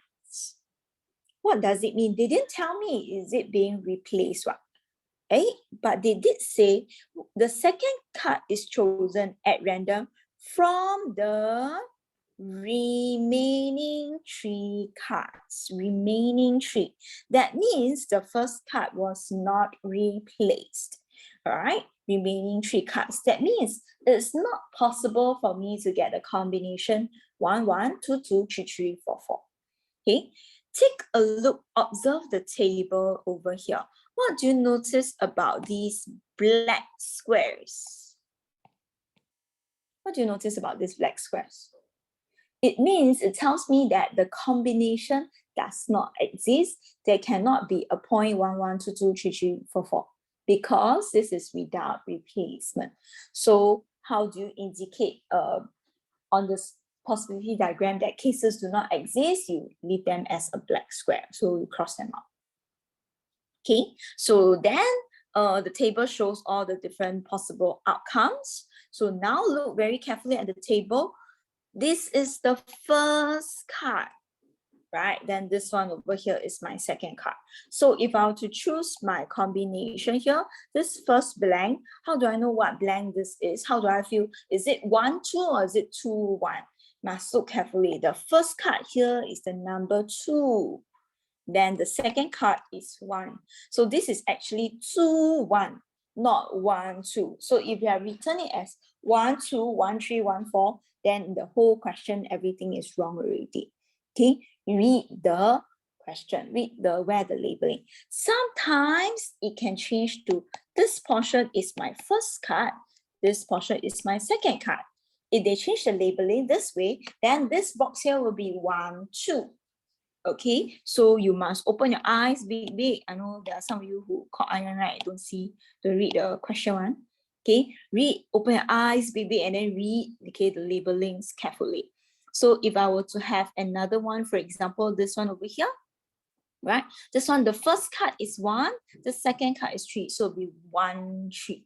What does it mean? They didn't tell me, is it being replaced? What? But they did say the second card is chosen at random from the remaining 3 cards. Remaining 3. That means the first card was not replaced. All right, remaining 3 cards. That means it's not possible for me to get a combination 1, 1, 2, 2, 3, 3, 4, 4. Okay, take a look, observe the table over here. What do you notice about these black squares? What do you notice about these black squares? It means, it tells me that the combination does not exist. There cannot be a point 1, 1, 2, 2, 3, 3, 4, 4. because this is without replacement. So how do you indicate on this possibility diagram that cases do not exist? You leave them as a black square. So you cross them out. Okay, so then the table shows all the different possible outcomes. So now look very carefully at the table. This is the first card, right? Then this one over here is my second card. So if I were to choose my combination here, this first blank, how do I know what blank this is? How do I feel? Is it 1, 2 or is it 2, 1? Must look carefully. The first card here is the number 2. Then the second card is 1. So this is actually 2, 1, not 1, 2. So if you are written it as 1, 2, 1, 3, 1, 4, then the whole question, everything is wrong already. Okay, read the question, read where the labeling. Sometimes it can change to this portion is my first card, this portion is my second card. If they change the labeling this way, then this box here will be 1, 2. Okay, so you must open your eyes big, big. I know there are some of you who caught iron, right? Don't see, don't read the question one. Okay, read, open your eyes big, big, and then read, okay, the labelings carefully. So if I were to have another one, for example, this one over here, right? This one, the first card is 1, the second card is 3, so it'll be 1, 3.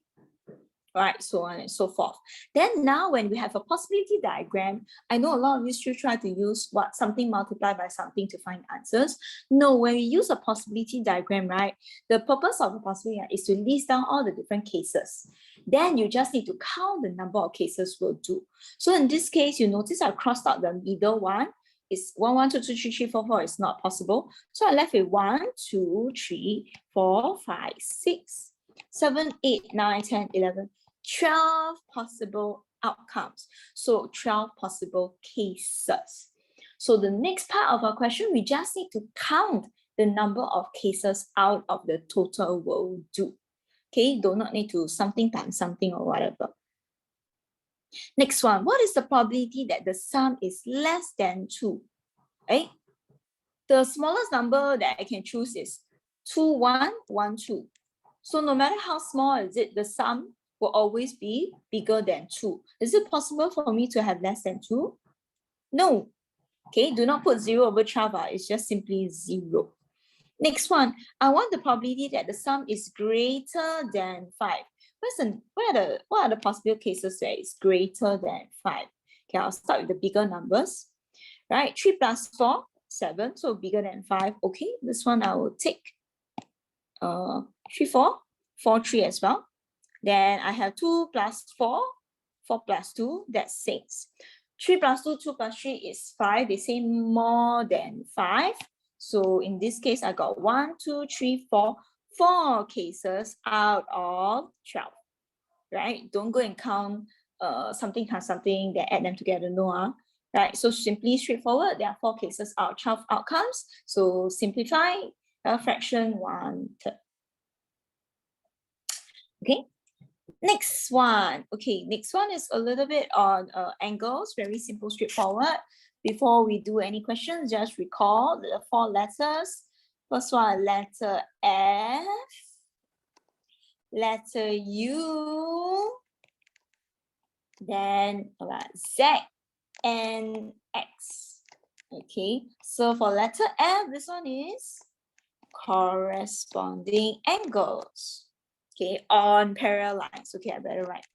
Right, so on and so forth. Then now when we have a possibility diagram, I know a lot of you still try to use something multiplied by something to find answers. No, when we use a possibility diagram, right, the purpose of the possibility is to list down all the different cases. Then you just need to count the number of cases will do. So in this case, you notice I crossed out the middle one. It's 1, 1, 2, 2, 3, 4, 4 is not possible. So I left with 1, 2, 3, 4, 5, 6, 7, 8, 9, 10, 11. 12 possible outcomes. So 12 possible cases. So the next part of our question, we just need to count the number of cases out of the total will do. Okay, do not need to something times something or whatever. Next one, what is the probability that the sum is less than 2? Right? The smallest number that I can choose is 2, 1, 1, 2. So no matter how small is it, the sum will always be bigger than 2. Is it possible for me to have less than 2? No. Okay, do not put 0 over 12. It's just simply 0. Next one, I want the probability that the sum is greater than 5. What are the possible cases where it's greater than 5? Okay, I'll start with the bigger numbers. Right, 3 plus 4, 7, so bigger than 5. Okay, this one I will take 3, 4, 4, 3 as well. Then I have 2 plus 4, 4 plus 2, that's 6. 3 plus 2, 2 plus 3 is 5. They say more than 5. So in this case, I got 1, 2, 3, 4, 4 cases out of 12. Right? Don't go and count something times something, then add them together. No, right? So simply straightforward, there are 4 cases out of 12 outcomes. So simplify fraction 1/3. Okay. Next one. Okay, next one is a little bit on angles, very simple, straightforward. Before we do any questions, just recall the 4 letters. First one, letter F, letter U, then Z and X. Okay, so for letter F, this one is corresponding angles. Okay, on parallel lines. Okay, I better write.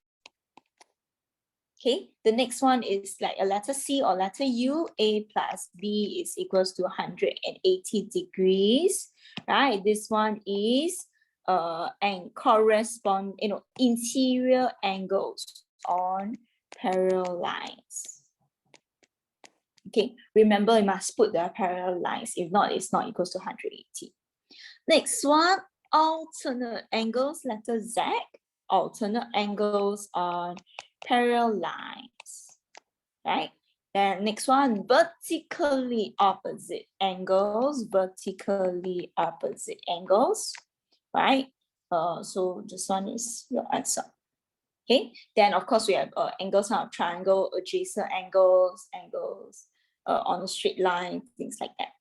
Okay, the next one is like a letter C or letter U. A plus B is equals to 180 degrees. Right, this one is and correspond, interior angles on parallel lines. Okay, remember you must put the parallel lines. If not, it's not equals to 180. Next one, alternate angles, letter Z, alternate angles on parallel lines, right? Then next one, vertically opposite angles, vertically opposite angles, right? So this one is your answer. Okay, then of course we have angles on a triangle, adjacent angles, angles on a straight line, things like that.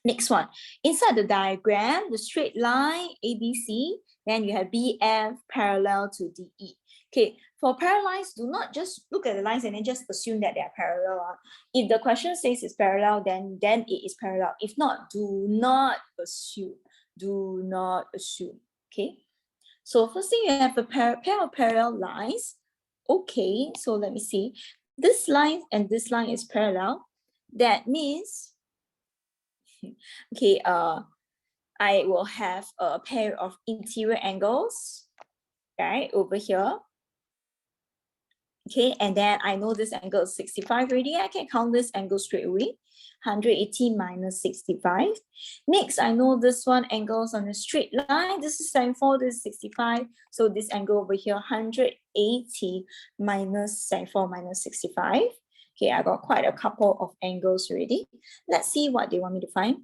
Next one, inside the diagram, the straight line ABC, then you have BF parallel to DE. Okay, for parallel lines, do not just look at the lines and then just assume that they are parallel. If the question says it's parallel, then it is parallel. If not, do not assume. Do not assume. Okay, so first thing, you have a pair of parallel lines. Okay, so let me see. This line and this line is parallel. That means, okay, I will have a pair of interior angles, right, over here. Okay, and then I know this angle is 65 already. I can count this angle straight away. 180 minus 65. Next, I know this one angles on a straight line. This is 74, this is 65. So this angle over here, 180 minus 74 minus 65. Okay, I got quite a couple of angles already. Let's see what they want me to find.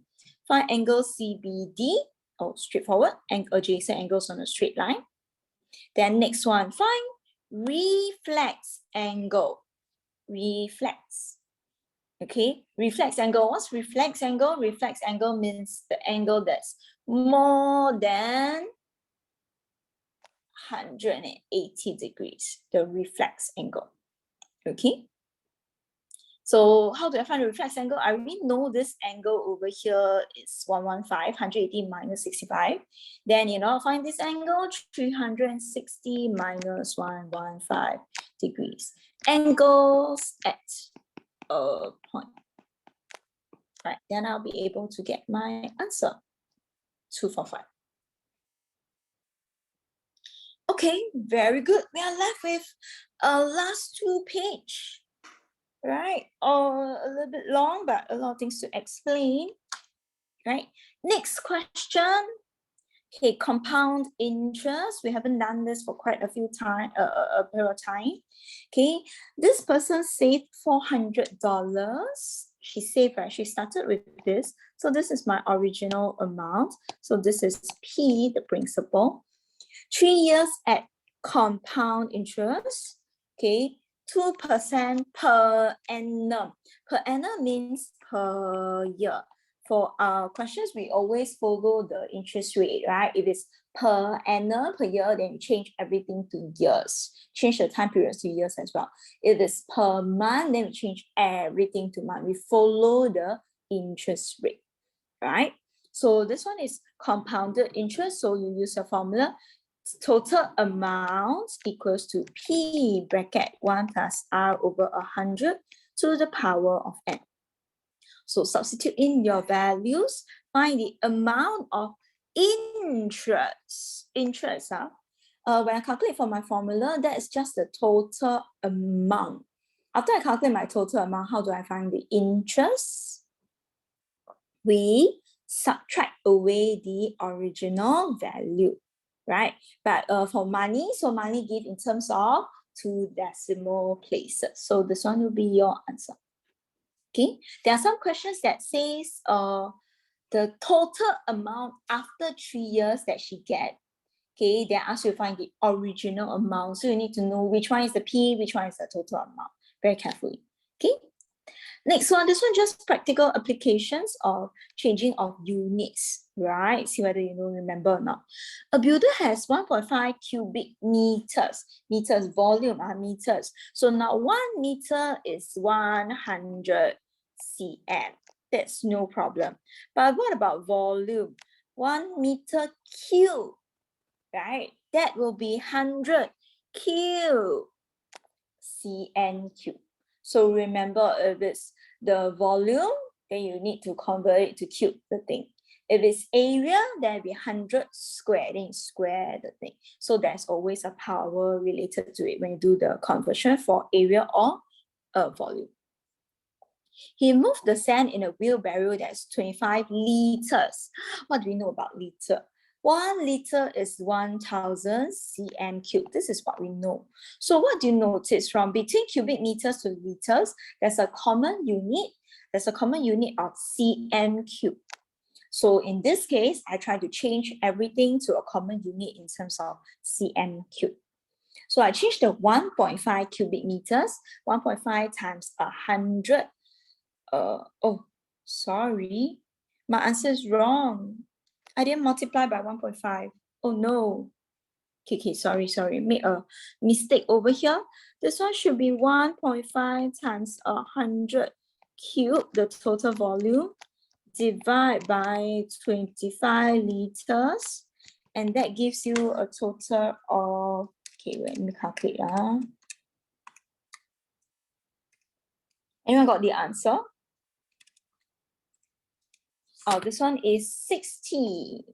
Find angle CBD. Oh, straightforward. And adjacent angles on a straight line. Then next one, find reflex angle. Reflex. Okay, reflex angle. What's reflex angle? Reflex angle means the angle that's more than 180 degrees, the reflex angle. Okay, so how do I find the reflex angle? I already know this angle over here is 115, 180 minus 65. Then, find this angle, 360 minus 115 degrees. Angles at a point. Right, then I'll be able to get my answer, 245. Okay, very good. We are left with a last 2 page. Right, a little bit long, but a lot of things to explain. Right, next question. Okay, compound interest. We haven't done this for quite a few time, a period of time. Okay, this person saved $400. She saved, right? She started with this. So this is my original amount. So this is P, the principal. 3 years at compound interest. Okay, 2% per annum. Per annum means per year. For our questions, we always follow the interest rate, right? If it's per annum, per year, then we change everything to years. Change the time periods to years as well. If it's per month, then we change everything to month. We follow the interest rate, right? So this one is compounded interest. So you use your formula. Total amount equals to P bracket 1 plus R over 100 to the power of N. So substitute in your values, find the amount of interest. When I calculate for my formula, that is just the total amount. After I calculate my total amount, how do I find the interest? We subtract away the original value, right? But for money, so money give in terms of 2 decimal places. So this one will be your answer. Okay, there are some questions that says the total amount after 3 years that she get. Okay, they ask you to find the original amount. So you need to know which one is the P, which one is the total amount, very carefully. Okay, next one, this one just practical applications of changing of units, right? See whether you remember or not. A builder has 1.5 cubic meters. Meters, volume are meters. So now 1 meter is 100 cm. That's no problem. But what about volume? 1 meter cube, right? That will be 100 cube cm cube. So remember, if it's the volume, then you need to convert it to cube the thing. If it's area, then it'll be 100 square, then you square the thing. So there's always a power related to it when you do the conversion for area or volume. He moved the sand in a wheelbarrow that's 25 liters. What do we know about liter? 1 liter is 1000 cm cube. This is what we know. So what do you notice? From between cubic meters to liters, there's a common unit. There's a common unit of cm cube. So in this case, I try to change everything to a common unit in terms of cm cube. So I changed the 1.5 cubic meters, 1.5 times 100. Oh, sorry. My answer is wrong. I didn't multiply by 1.5. Oh no. Okay, sorry. Made a mistake over here. This one should be 1.5 times 100 cubed, the total volume, divide by 25 liters. And that gives you a total of, okay, let me calculate. Anyone got the answer? Oh, this one is 60.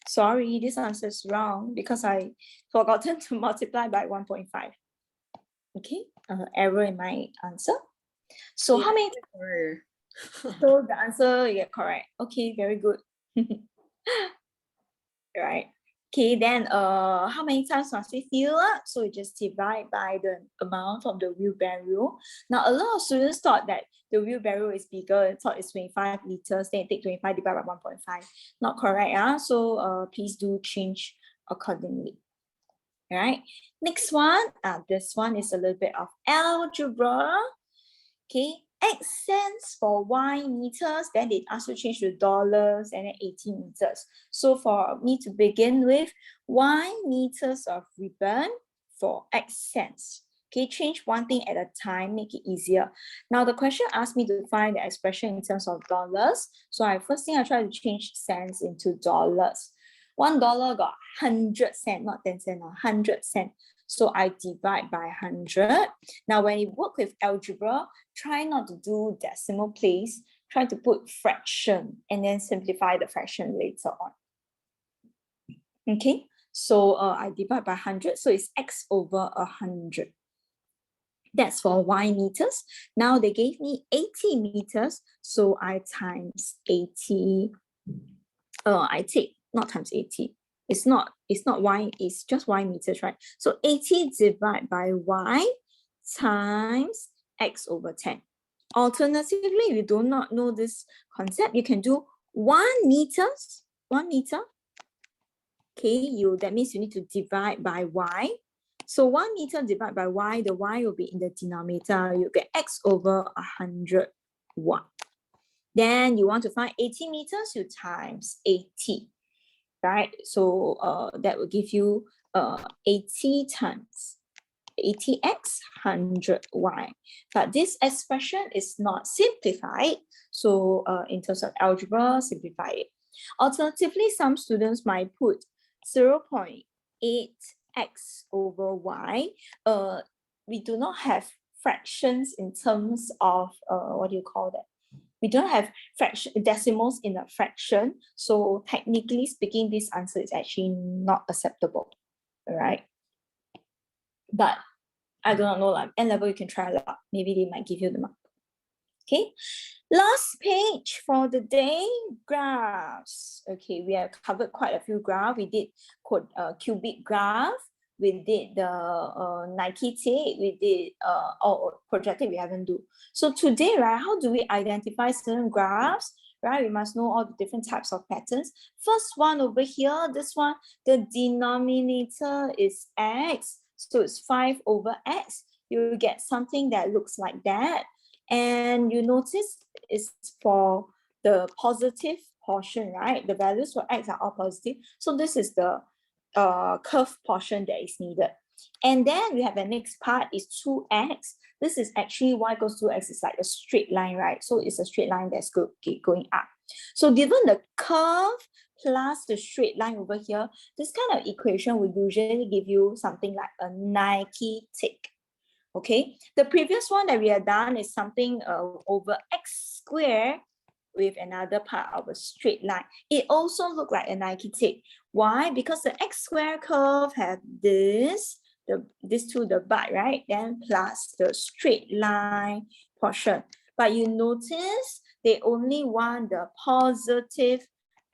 Sorry, this answer is wrong because I forgotten to multiply by 1.5. Okay, error in my answer. So how many? So the answer, yeah, correct. Okay, very good. Right. Okay, then how many times must we fill up? So we just divide by the amount of the wheelbarrow. Now, a lot of students thought that the wheelbarrow is bigger, thought it's 25 liters, then take 25 divided by 1.5. Not correct. So please do change accordingly. All right. Next one, this one is a little bit of algebra. Okay, X cents for Y meters, then they ask you to change to dollars and then 80 meters. So for me to begin with, Y meters of ribbon for X cents. Okay, change one thing at a time, make it easier. Now the question asked me to find the expression in terms of dollars. So first thing I try to change cents into dollars. $1 got 100 cents, not 10 cents, 100 cents. So I divide by 100. Now, when you work with algebra, try not to do decimal place. Try to put fraction and then simplify the fraction later on. Okay, so I divide by 100. So it's X over 100. That's for Y meters. Now they gave me 80 meters. So I times 80. I take, not times 80. It's not Y, it's just Y meters, right? So 80 divided by Y times X over 10. Alternatively, if you do not know this concept, you can do 1 meter. Okay, that means you need to divide by Y. So 1 meter divided by Y, the Y will be in the denominator. You get X over 100 Y. Then you want to find 80 meters, you times 80. Right, so that will give you 80 times 80x 100y. But this expression is not simplified, so in terms of algebra, simplify it. Alternatively, some students might put 0.8x over y. We do not have fractions in terms of what do you call that? We don't have decimals in a fraction. So technically speaking, this answer is actually not acceptable. All right. But I do not know, like N level, you can try a lot. Maybe they might give you the mark. Okay. Last page for the day, graphs. Okay, we have covered quite a few graphs. We did cubic graph. We did the Nike tape, we did projected, we haven't do. So today, right, how do we identify certain graphs? Right, we must know all the different types of patterns. First one over here, this one, the denominator is X, so it's 5 over X. You get something that looks like that. And you notice it's for the positive portion, right? The values for X are all positive. So this is the curved portion that is needed. And then we have the next part is 2x. This is actually y equals 2x is like a straight line, right? So it's a straight line that's going up. So given the curve plus the straight line over here, this kind of equation will usually give you something like a Nike tick. Okay, the previous one that we have done is something over x squared with another part of a straight line. It also looks like a Nike tick. Why? Because the x square curve have this to the butt, right? Then plus the straight line portion. But you notice they only want the positive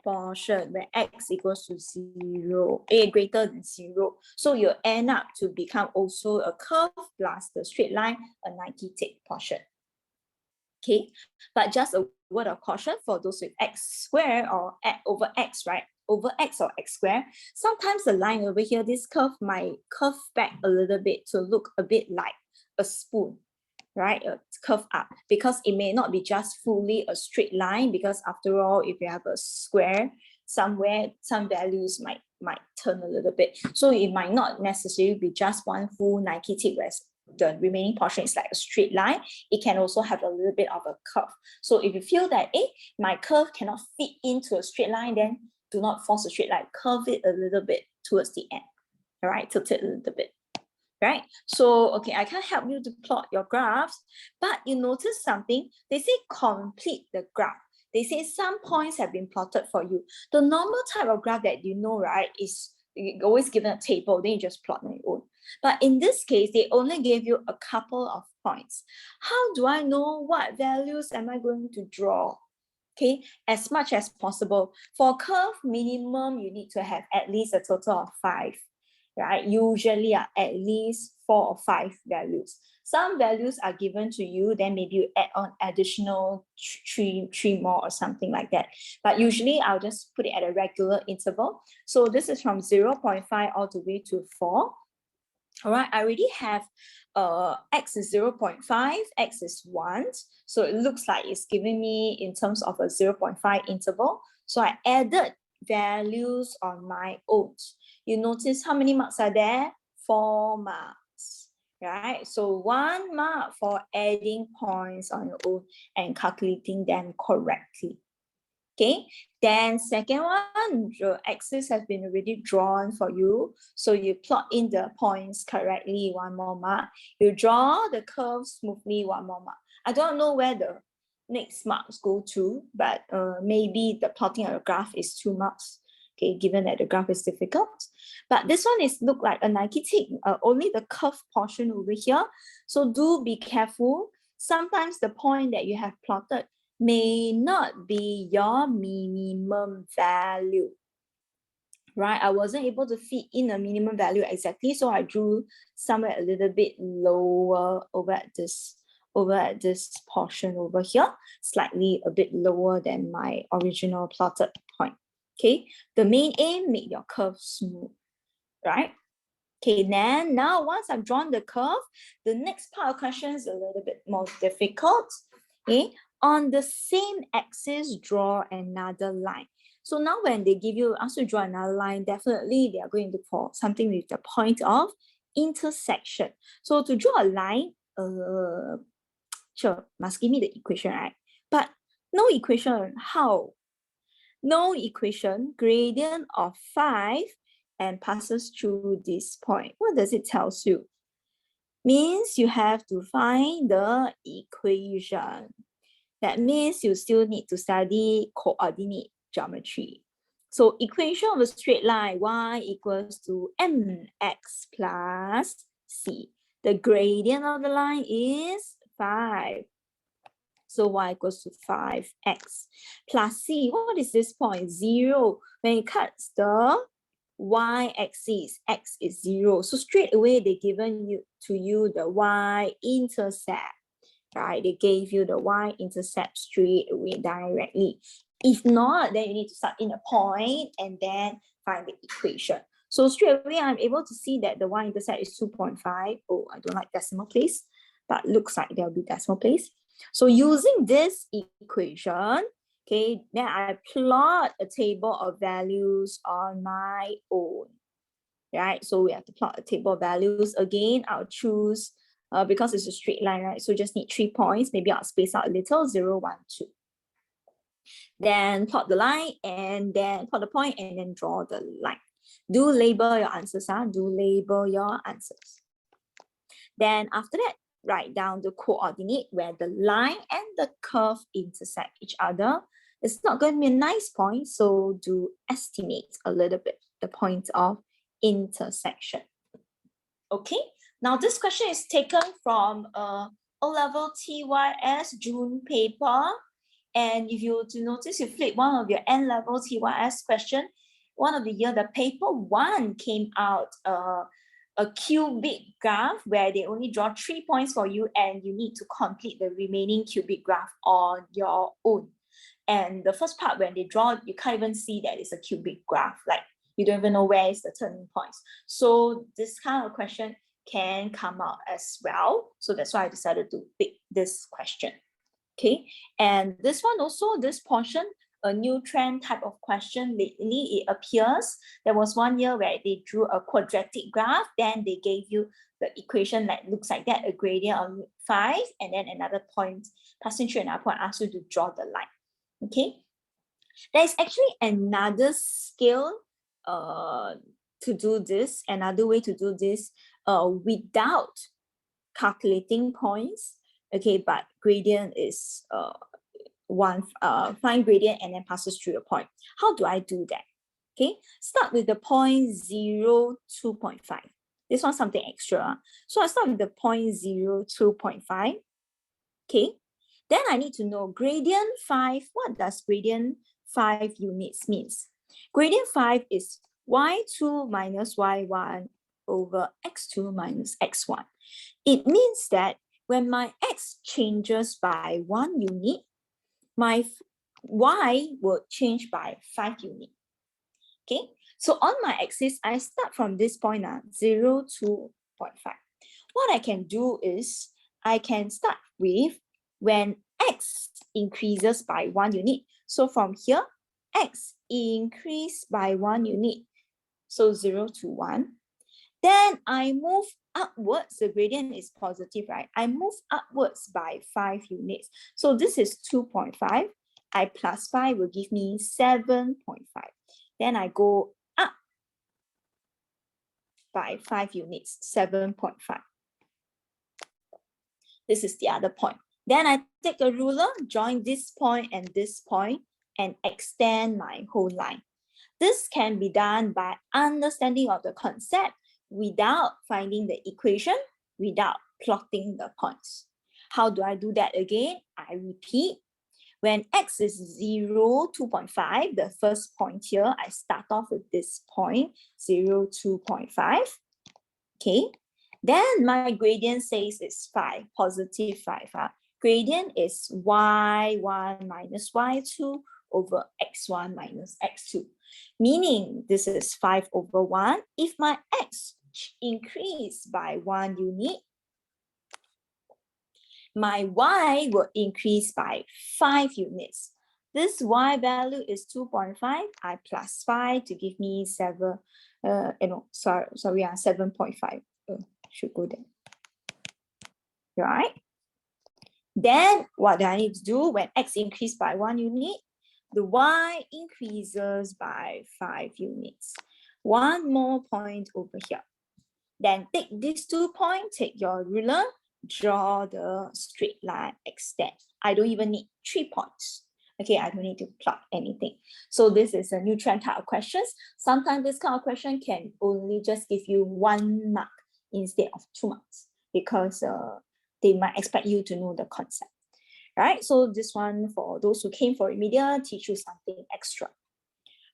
portion where x equals to 0, a greater than 0. So you end up to become also a curve plus the straight line, a Nike tick portion. Okay, but just a word of caution for those with x squared or over x, right? Over x or x squared, sometimes the line over here, this curve might curve back a little bit to look a bit like a spoon. right? Curve up, because it may not be just fully a straight line, because after all, if you have a square somewhere, some values might turn a little bit. So it might not necessarily be just one full Nike tick, whereas the remaining portion is like a straight line. It can also have a little bit of a curve. So if you feel that, my curve cannot fit into a straight line, then do not force a straight line, curve it a little bit towards the end, all right, tilt it a little bit. Right? So, okay, I can't help you to plot your graphs, but you notice something. They say complete the graph. They say some points have been plotted for you. The normal type of graph that you know, right, is always given a table, then you just plot on your own. But in this case, they only gave you a couple of points. How do I know what values am I going to draw? Okay, as much as possible. For curve minimum, you need to have at least a total of 5. Right? Usually are at least 4 or 5 values. Some values are given to you, then maybe you add on additional three more or something like that. But usually I'll just put it at a regular interval. So this is from 0.5 all the way to 4. All right, I already have x is 0.5, x is 1. So it looks like it's giving me in terms of a 0.5 interval. So I added values on my own. You notice how many marks are there? 4 marks, right? So 1 mark for adding points on your own and calculating them correctly. Okay, then second one, your axis has been already drawn for you. So you plot in the points correctly, 1 more mark. You draw the curve smoothly, 1 more mark. I don't know where the next marks go to, but maybe the plotting of the graph is 2 marks. Okay, given that the graph is difficult. But this one is look like a Nike tick, only the curve portion over here. So do be careful. Sometimes the point that you have plotted may not be your minimum value, right? I wasn't able to fit in a minimum value exactly, so I drew somewhere a little bit lower over at this portion over here, slightly a bit lower than my original plotted point. Okay, the main aim, make your curve smooth, right? Okay, then now once I've drawn the curve, the next part of question is a little bit more difficult. Okay, on the same axis, draw another line. So now when they give you, ask you to draw another line, definitely they are going to look for something with the point of intersection. So to draw a line, sure, must give me the equation, right? But no equation, how? No equation, gradient of 5 and passes through this point. What does it tell you? Means you have to find the equation. That means you still need to study coordinate geometry. So equation of a straight line, y equals to mx plus c. The gradient of the line is 5. So y equals to 5x plus c. What is this point? 0. When it cuts the y-axis, x is 0. So straight away, they given to you the y-intercept, right? They gave you the y-intercept straight away directly. If not, then you need to start in a point and then find the equation. So straight away, I'm able to see that the y-intercept is 2.5. Oh, I don't like decimal place, but looks like there'll be decimal place. So using this equation, okay, then I plot a table of values on my own, right? So we have to plot a table of values. Again, I'll choose, because it's a straight line, right? So just need 3 points. Maybe I'll space out a little, 0, 1, 2. Then plot the line and then plot the point and then draw the line. Do label your answers, do label your answers. Then after that, write down the coordinate where the line and the curve intersect each other. It's not going to be a nice point, so do estimate a little bit the point of intersection. Okay, now this question is taken from O-level TYS June paper. And if you to notice, you flip one of your N-level TYS question, one of the year, the paper 1 came out a cubic graph where they only draw 3 points for you and you need to complete the remaining cubic graph on your own. And the first part, when they draw, you can't even see that it's a cubic graph. Like you don't even know where is the turning points. So this kind of question can come out as well. So that's why I decided to pick this question. Okay, and this one also, this portion, a new trend type of question lately, it appears. There was one year where they drew a quadratic graph, then they gave you the equation that looks like that, a gradient of 5, and then another point, passing through another point, ask you to draw the line. Okay, there's actually another scale to do this, another way to do this without calculating points. Okay, but gradient is find gradient and then passes through a point. How do I do that? Okay, start with the point 0, 2.5. This one's something extra. So I start with the point 0, 2.5. Okay, then I need to know gradient 5. What does gradient 5 units means? Gradient 5 is y2 minus y1 over x2 minus x1. It means that when my x changes by 1 unit, my y will change by 5 units. Okay, so on my axis, I start from this point, 0, 2.5. What I can do is, I can start with when x increases by 1 unit. So from here, x increase by 1 unit. So 0 to 1. Then I move upwards, the gradient is positive, right? I move upwards by 5 units. So this is 2.5. I plus 5 will give me 7.5. Then I go up by 5 units, 7.5. This is the other point. Then I take a ruler, join this point and extend my whole line. This can be done by understanding of the concept without finding the equation, without plotting the points. How do I do that again? I repeat. When x is 0, 2.5, the first point here, I start off with this point, 0, 2.5. Okay. Then my gradient says it's 5, positive 5. Gradient is y1 minus y2 over x1 minus x2. Meaning this is 5 over 1. If my x increase by 1 unit, my y will increase by 5 units. This y value is 2.5. I plus 5 to give me 7.5. Should go there. Right? Then what do I need to do when x increases by 1 unit? The y increases by 5 units. One more point over here. Then take these 2 points, take your ruler, draw the straight line, extend. I don't even need 3 points. Okay, I don't need to plot anything. So this is a new trend type of questions. Sometimes this kind of question can only just give you 1 mark instead of 2 marks because they might expect you to know the concept. Right, so this one for those who came for remedial, teach you something extra.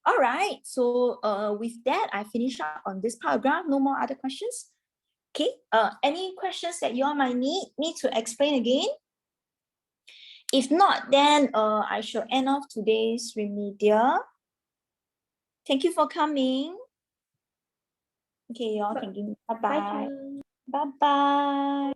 All right, so with that, I finish up on this paragraph. No more other questions. Okay, any questions that you all might need me to explain again? If not, then I shall end off today's remedial. Thank you for coming. Okay, you all can give me bye-bye. Bye-bye.